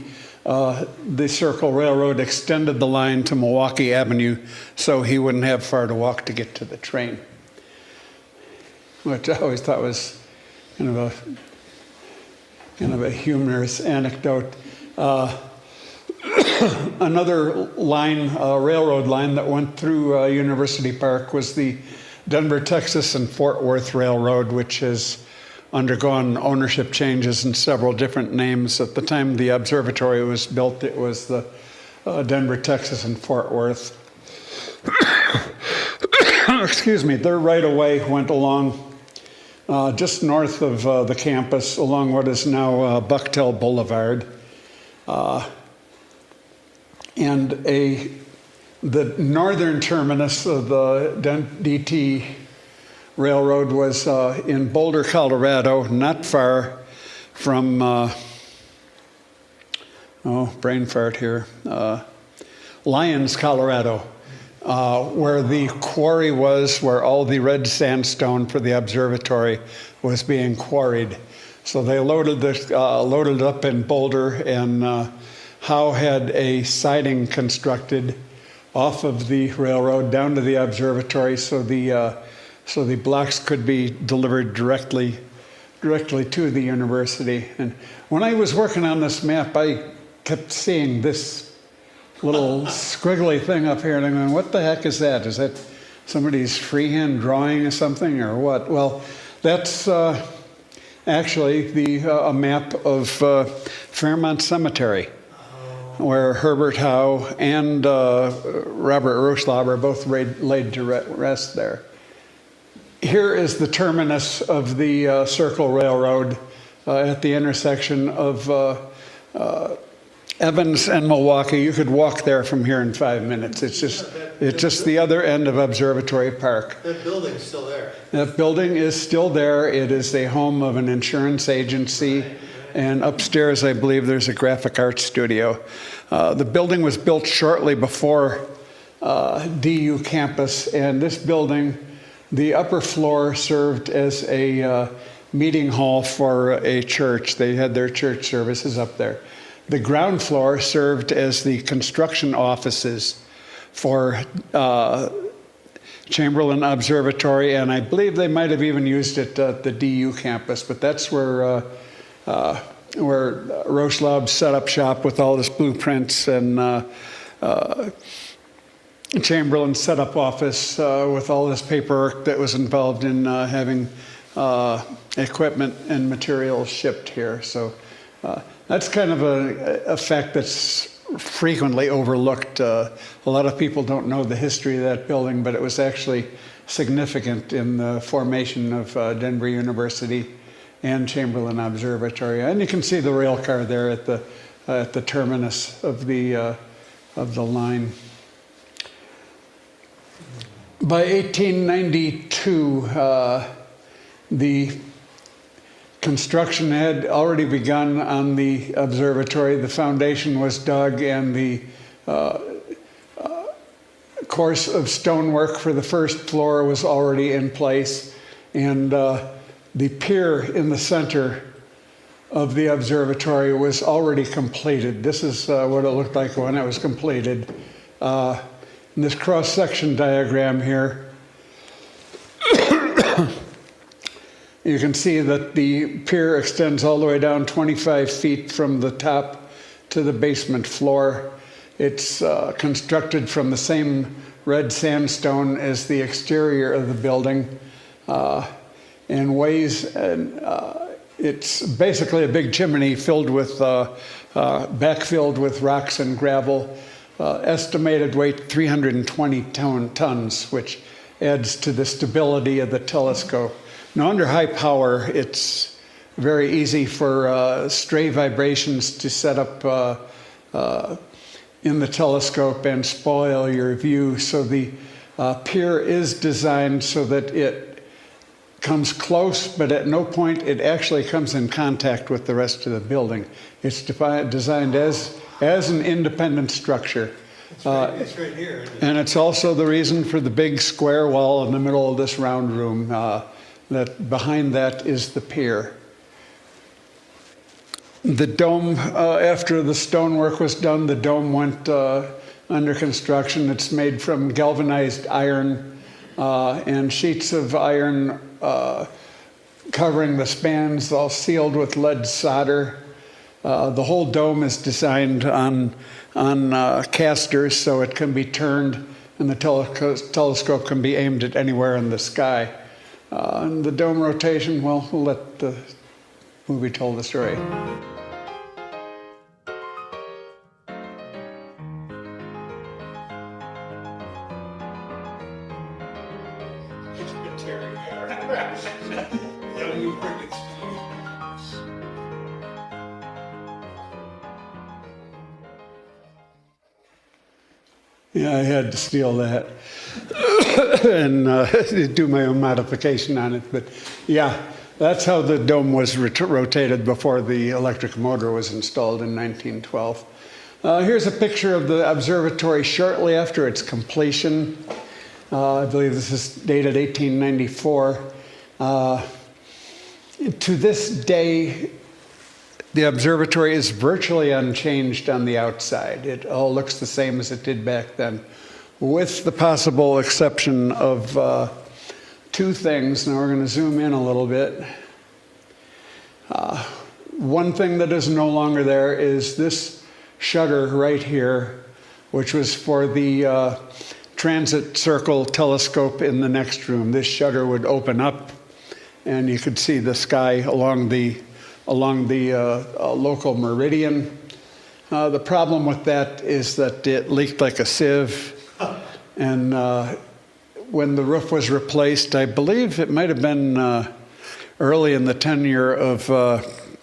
Circle Railroad extended the line to Milwaukee Avenue so he wouldn't have far to walk to get to the train, which I always thought was kind of a humorous anecdote. Another line, railroad line that went through University Park was the Denver, Texas and Fort Worth Railroad, which has undergone ownership changes in several different names. At the time the observatory was built, it was the Denver, Texas and Fort Worth. Excuse me, their right-of-way went along just north of the campus along what is now Bucktail Boulevard. And The northern terminus of the DT Railroad was in Boulder, Colorado, not far from, brain fart here, Lyons, Colorado, where the quarry was, where all the red sandstone for the observatory was being quarried. So they loaded it up in Boulder, and Howe had a siding constructed off of the railroad down to the observatory, so the blocks could be delivered directly to the university. And when I was working on this map, I kept seeing this little squiggly thing up here, and I'm going, what the heck is that? Is that somebody's freehand drawing or something, or what? Well, that's actually a map of Fairmont Cemetery, where Herbert Howe and Robert Roeschlaber both laid to rest there. Here is the terminus of the Circle Railroad at the intersection of Evans and Milwaukee. You could walk there from here in 5 minutes. It's just the other end of Observatory Park. That building's still there. That building is still there. It is the home of an insurance agency. And upstairs, I believe, there's a graphic arts studio. The building was built shortly before DU campus, and this building, the upper floor served as a meeting hall for a church. They had their church services up there. The ground floor served as the construction offices for Chamberlin Observatory, and I believe they might have even used it at the DU campus, but that's where Roeschlaber set up shop with all his blueprints, and Chamberlin set up office with all this paperwork that was involved in having equipment and materials shipped here. So that's kind of a fact that's frequently overlooked. A lot of people don't know the history of that building, but it was actually significant in the formation of Denver University and Chamberlin Observatory. And you can see the rail car there at the terminus of the line. By 1892, the construction had already begun on the observatory. The foundation was dug, and the course of stonework for the first floor was already in place. And the pier in the center of the observatory was already completed. This is what it looked like when it was completed. In this cross-section diagram here, you can see that the pier extends all the way down 25 feet from the top to the basement floor. It's constructed from the same red sandstone as the exterior of the building, and it's basically a big chimney filled with backfilled with rocks and gravel. Estimated weight 320 tons, which adds to the stability of the telescope. Now, under high power, it's very easy for stray vibrations to set up in the telescope and spoil your view. So the pier is designed so that it comes close, but at no point it actually comes in contact with the rest of the building. It's designed as an independent structure. It's right here. Isn't it? And it's also the reason for the big square wall in the middle of this round room. That behind that is the pier. The dome, after the stonework was done, the dome went under construction. It's made from galvanized iron and sheets of iron covering the spans, all sealed with lead solder. The whole dome is designed on casters, so it can be turned, and the telescope can be aimed at anywhere in the sky. And the dome rotation, well, we'll let the movie tell the story. Yeah, I had to steal that and do my own modification on it. But yeah, that's how the dome was rotated before the electric motor was installed in 1912. Here's a picture of the observatory shortly after its completion. I believe this is dated 1894. To this day, the observatory is virtually unchanged on the outside. It all looks the same as it did back then, with the possible exception of two things. Now we're going to zoom in a little bit. One thing that is no longer there is this shutter right here, which was for the transit circle telescope in the next room. This shutter would open up and you could see the sky along the local meridian. The problem with that is that it leaked like a sieve. And when the roof was replaced, I believe it might have been early in the tenure of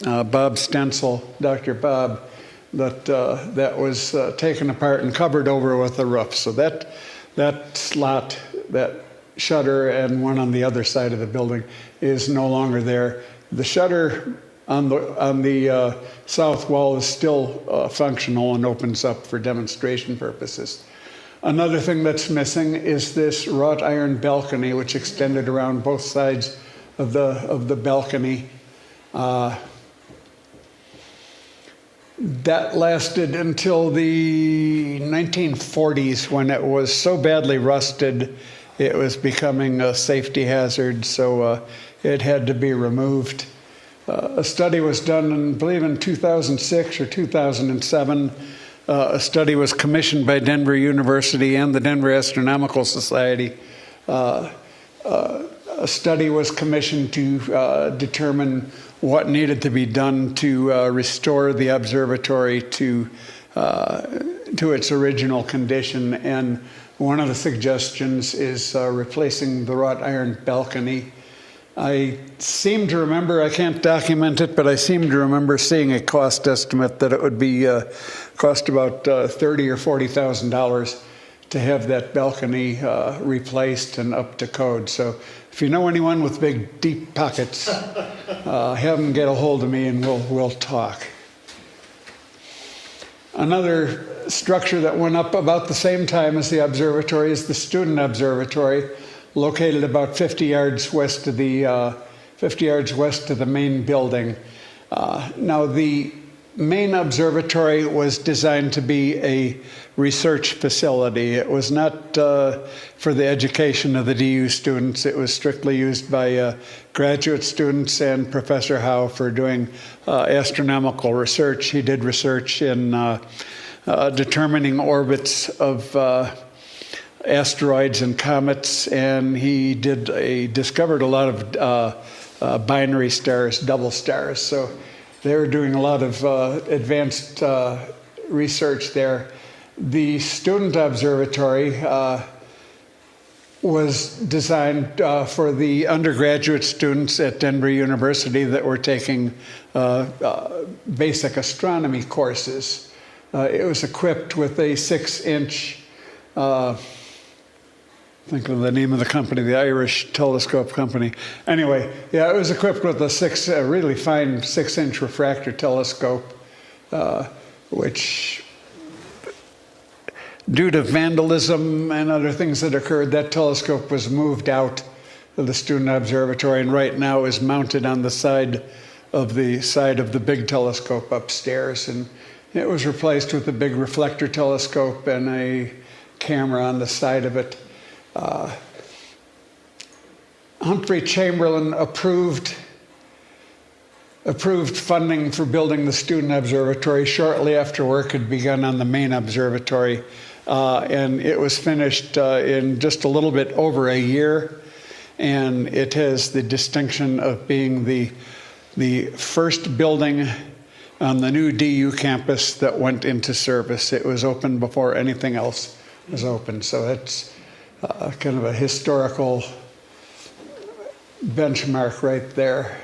Bob Stencil, Dr. Bob, that was taken apart and covered over with the roof. So that slot, that shutter and one on the other side of the building is no longer there. The shutter on the south wall is still functional and opens up for demonstration purposes. Another thing that's missing is this wrought iron balcony, which extended around both sides of the balcony. That lasted until the 1940s, when it was so badly rusted it was becoming a safety hazard, so it had to be removed. A study was done, I believe in 2006 or 2007. A study was commissioned by Denver University and the Denver Astronomical Society. A study was commissioned to determine what needed to be done to restore the observatory to its original condition. And one of the suggestions is replacing the wrought iron balcony. I seem to remember, I can't document it, but I seem to remember seeing a cost estimate that it would be cost about $30,000 or $40,000 to have that balcony replaced and up to code. So if you know anyone with big, deep pockets, have them get a hold of me and we'll talk. Another structure that went up about the same time as the observatory is the student observatory, located about 50 yards west of the main building. Now, the main observatory was designed to be a research facility. It was not for the education of the DU students. It was strictly used by graduate students and Professor Howe for doing astronomical research. He did research in determining orbits of asteroids and comets, and he discovered a lot of binary stars, double stars. So they were doing a lot of advanced research there. The student observatory was designed for the undergraduate students at Denver University that were taking basic astronomy courses. It was equipped with a 6-inch, think of the name of the company, the Irish Telescope Company. Anyway, yeah, it was equipped with a really fine 6-inch refractor telescope, which, due to vandalism and other things that occurred, that telescope was moved out of the student observatory and right now is mounted on the side of the big telescope upstairs. And it was replaced with a big reflector telescope and a camera on the side of it. Humphrey Chamberlin approved funding for building the student observatory shortly after work had begun on the main observatory, and it was finished in just a little bit over a year, and it has the distinction of being the first building on the new DU campus that went into service. It was opened before anything else was open, so it's kind of a historical benchmark right there.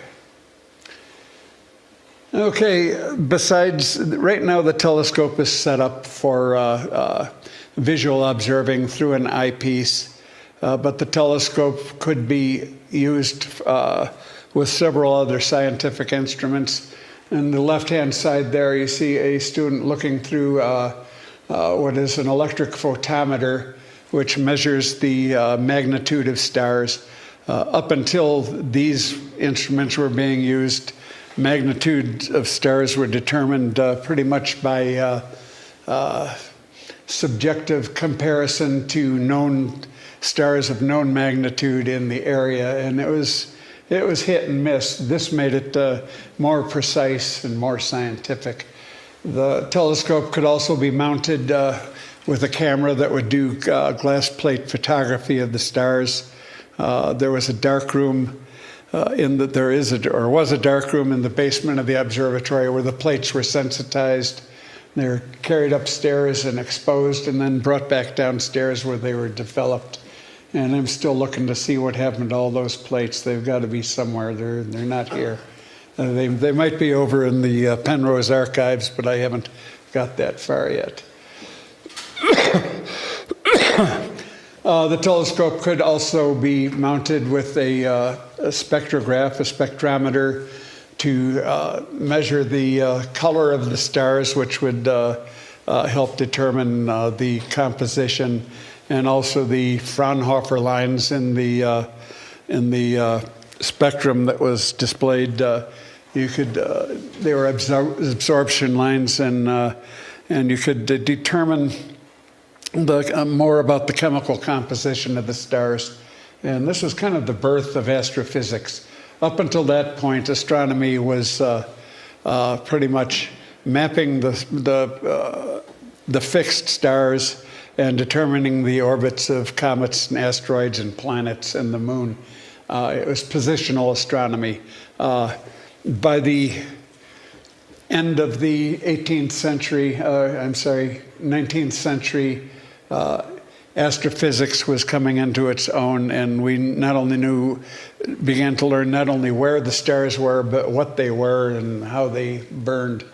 Okay, besides, right now the telescope is set up for visual observing through an eyepiece, but the telescope could be used with several other scientific instruments. On the left-hand side there, you see a student looking through what is an electric photometer, which measures the magnitude of stars. Up until these instruments were being used, magnitude of stars were determined pretty much by subjective comparison to known stars of known magnitude in the area, and it was hit and miss. This made it more precise and more scientific. The telescope could also be mounted with a camera that would do glass plate photography of the stars. There was a dark room was a dark room in the basement of the observatory where the plates were sensitized. They're carried upstairs and exposed and then brought back downstairs where they were developed. And I'm still looking to see what happened to all those plates. They've got to be somewhere. They're not here. They might be over in the Penrose archives, but I haven't got that far yet. The telescope could also be mounted with a spectrograph, a spectrometer, to measure the color of the stars, which would help determine the composition, and also the Fraunhofer lines in the spectrum that was displayed. They were absorption lines, and you could determine more about the chemical composition of the stars. And this was kind of the birth of astrophysics. Up until that point, astronomy was pretty much mapping the fixed stars and determining the orbits of comets and asteroids and planets and the moon. It was positional astronomy. By the end of the 19th century, astrophysics was coming into its own, and we began to learn not only where the stars were, but what they were and how they burned.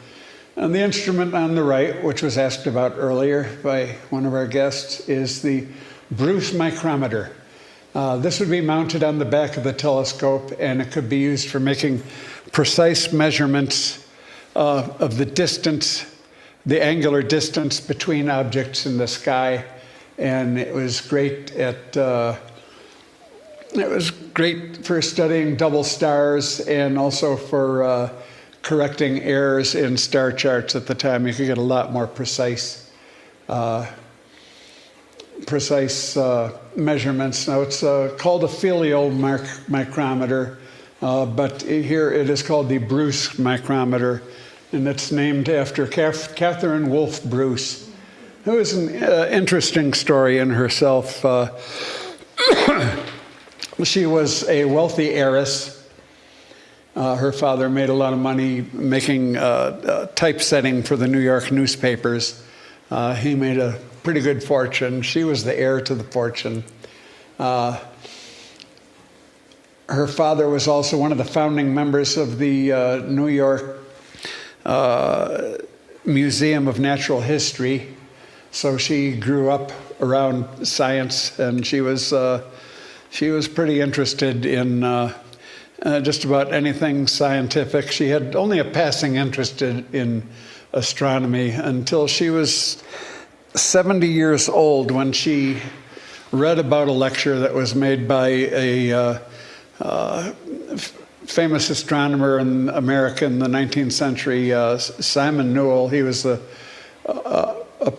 And the instrument on the right, which was asked about earlier by one of our guests, is the Bruce micrometer. This would be mounted on the back of the telescope, and it could be used for making precise measurements of the distance, the angular distance between objects in the sky. And it was great for studying double stars, and also for correcting errors in star charts at the time. You could get a lot more precise measurements. Now it's called a filial micrometer, but here it is called the Bruce micrometer, and it's named after Catherine Wolfe Bruce, who is an interesting story in herself. She was a wealthy heiress. Her father made a lot of money making typesetting for the New York newspapers. He made a pretty good fortune. She was the heir to the fortune. Her father was also one of the founding members of the New York Museum of Natural History. So she grew up around science, and she was pretty interested in just about anything scientific. She had only a passing interest in astronomy until she was 70 years old, when she read about a lecture that was made by a famous astronomer in America in the 19th century, Simon Newell. He was a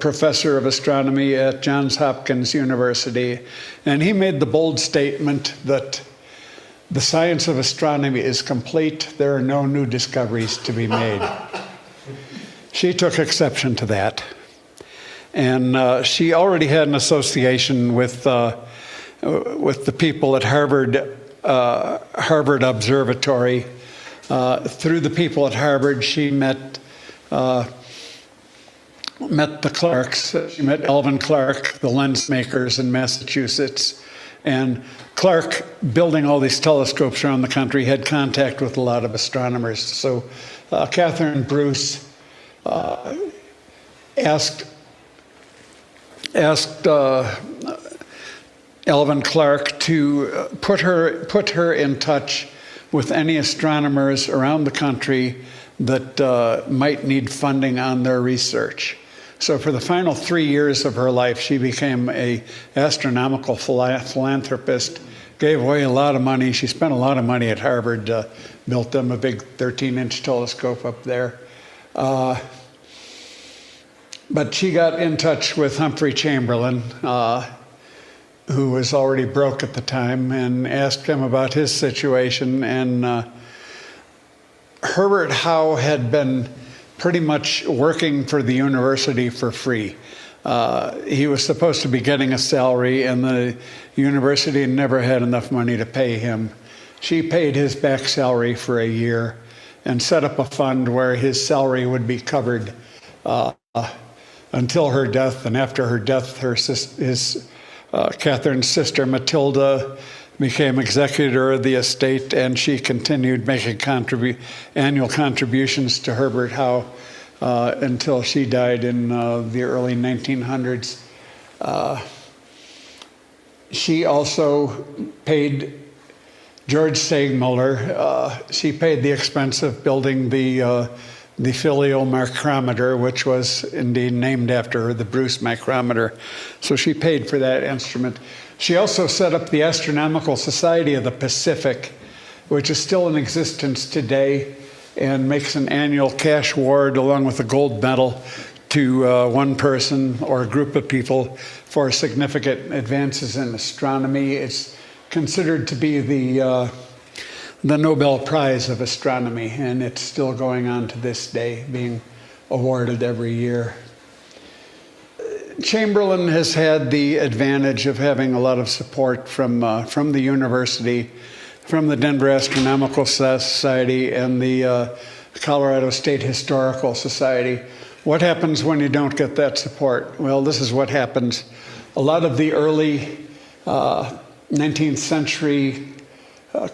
professor of astronomy at Johns Hopkins University, and he made the bold statement that the science of astronomy is complete. There are no new discoveries to be made. She took exception to that, and she already had an association with the people at Harvard Observatory. Through the people at Harvard, she met the Clarks. She met Alvin Clark, the lens makers in Massachusetts, and Clark, building all these telescopes around the country, had contact with a lot of astronomers. So Catherine Bruce asked Alvin Clark to put her in touch with any astronomers around the country that might need funding on their research. So for the final 3 years of her life, she became an astronomical philanthropist, gave away a lot of money. She spent a lot of money at Harvard, built them a big 13-inch telescope up there. But she got in touch with Humphrey Chamberlin, who was already broke at the time, and asked him about his situation. And Herbert Howe had been pretty much working for the university for free. He was supposed to be getting a salary, and the university never had enough money to pay him. She paid his back salary for a year and set up a fund where his salary would be covered until her death. And after her death, Catherine's sister Matilda became executor of the estate, and she continued making annual contributions to Herbert Howe until she died in the early 1900s. She also paid George Segmuller. She paid the expense of building the filial micrometer, which was indeed named after her, the Bruce micrometer. So she paid for that instrument. She also set up the Astronomical Society of the Pacific, which is still in existence today, and makes an annual cash award along with a gold medal to one person or a group of people for significant advances in astronomy. It's considered to be the Nobel Prize of Astronomy, and it's still going on to this day, being awarded every year. Chamberlin has had the advantage of having a lot of support from the university, from the Denver Astronomical Society and the Colorado State Historical Society. What happens when you don't get that support? Well, this is what happens. A lot of the early 19th century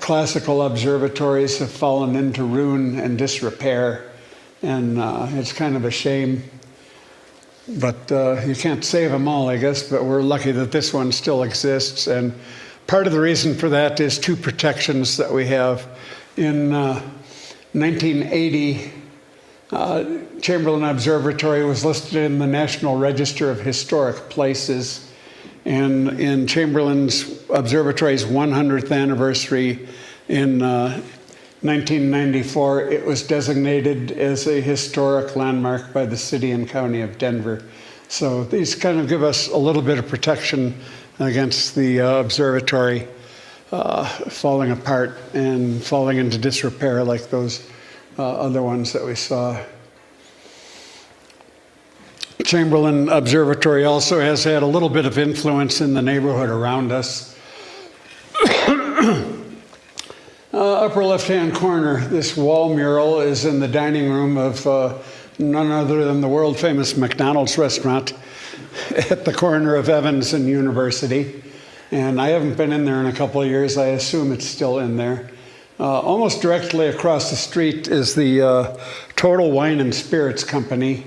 classical observatories have fallen into ruin and disrepair, and it's kind of a shame. But you can't save them all, I guess, but we're lucky that this one still exists. And part of the reason for that is two protections that we have. In 1980, Chamberlin Observatory was listed in the National Register of Historic Places. And in Chamberlin's Observatory's 100th anniversary in 1994, it was designated as a historic landmark by the city and county of Denver. So these kind of give us a little bit of protection against the observatory falling apart and falling into disrepair like those other ones that we saw. Chamberlin Observatory also has had a little bit of influence in the neighborhood around us. Upper left-hand corner, this wall mural is in the dining room of none other than the world-famous McDonald's restaurant at the corner of Evans and University. And I haven't been in there in a couple of years. I assume it's still in there. Almost directly across the street is the Total Wine and Spirits Company,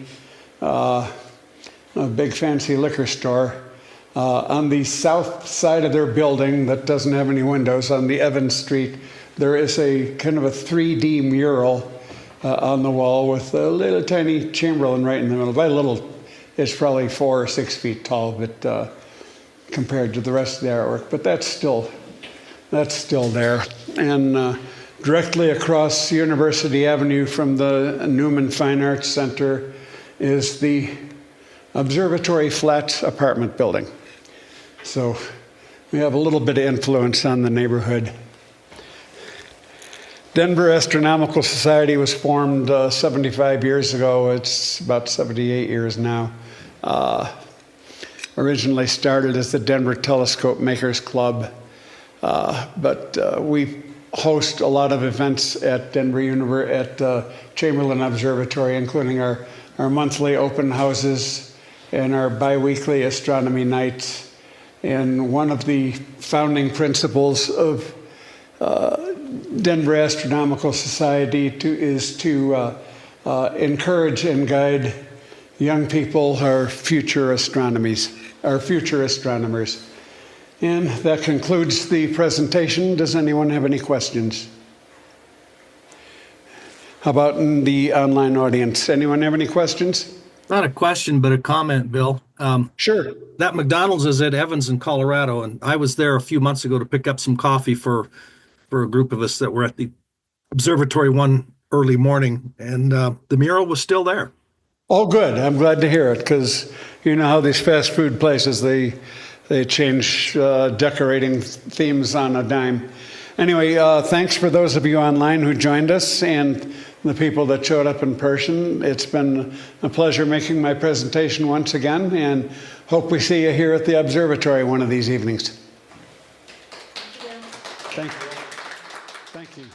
a big fancy liquor store. On the south side of their building that doesn't have any windows, on the Evans Street, there is a kind of a 3D mural on the wall with a little tiny Chamberlin right in the middle. By little, it's probably 4 or 6 feet tall, but compared to the rest of the artwork. But that's still there. And directly across University Avenue from the Newman Fine Arts Center is the Observatory Flats apartment building. So we have a little bit of influence on the neighborhood. Denver Astronomical Society was formed 75 years ago. It's about 78 years now. Originally started as the Denver Telescope Makers Club, but we host a lot of events at Chamberlin Observatory, including our monthly open houses and our biweekly astronomy nights. And one of the founding principles of Denver Astronomical Society is to encourage and guide young people, our future astronomers. And that concludes the presentation. Does anyone have any questions? How about in the online audience? Anyone have any questions? Not a question, but a comment, Bill. Sure. That McDonald's is at Evans in Colorado, and I was there a few months ago to pick up some coffee for a group of us that were at the observatory one early morning, and the mural was still there. Oh, good. I'm glad to hear it, because you know how these fast food places, they change decorating themes on a dime. Anyway, thanks for those of you online who joined us and the people that showed up in person. It's been a pleasure making my presentation once again, and hope we see you here at the observatory one of these evenings. Thank you. Thank you.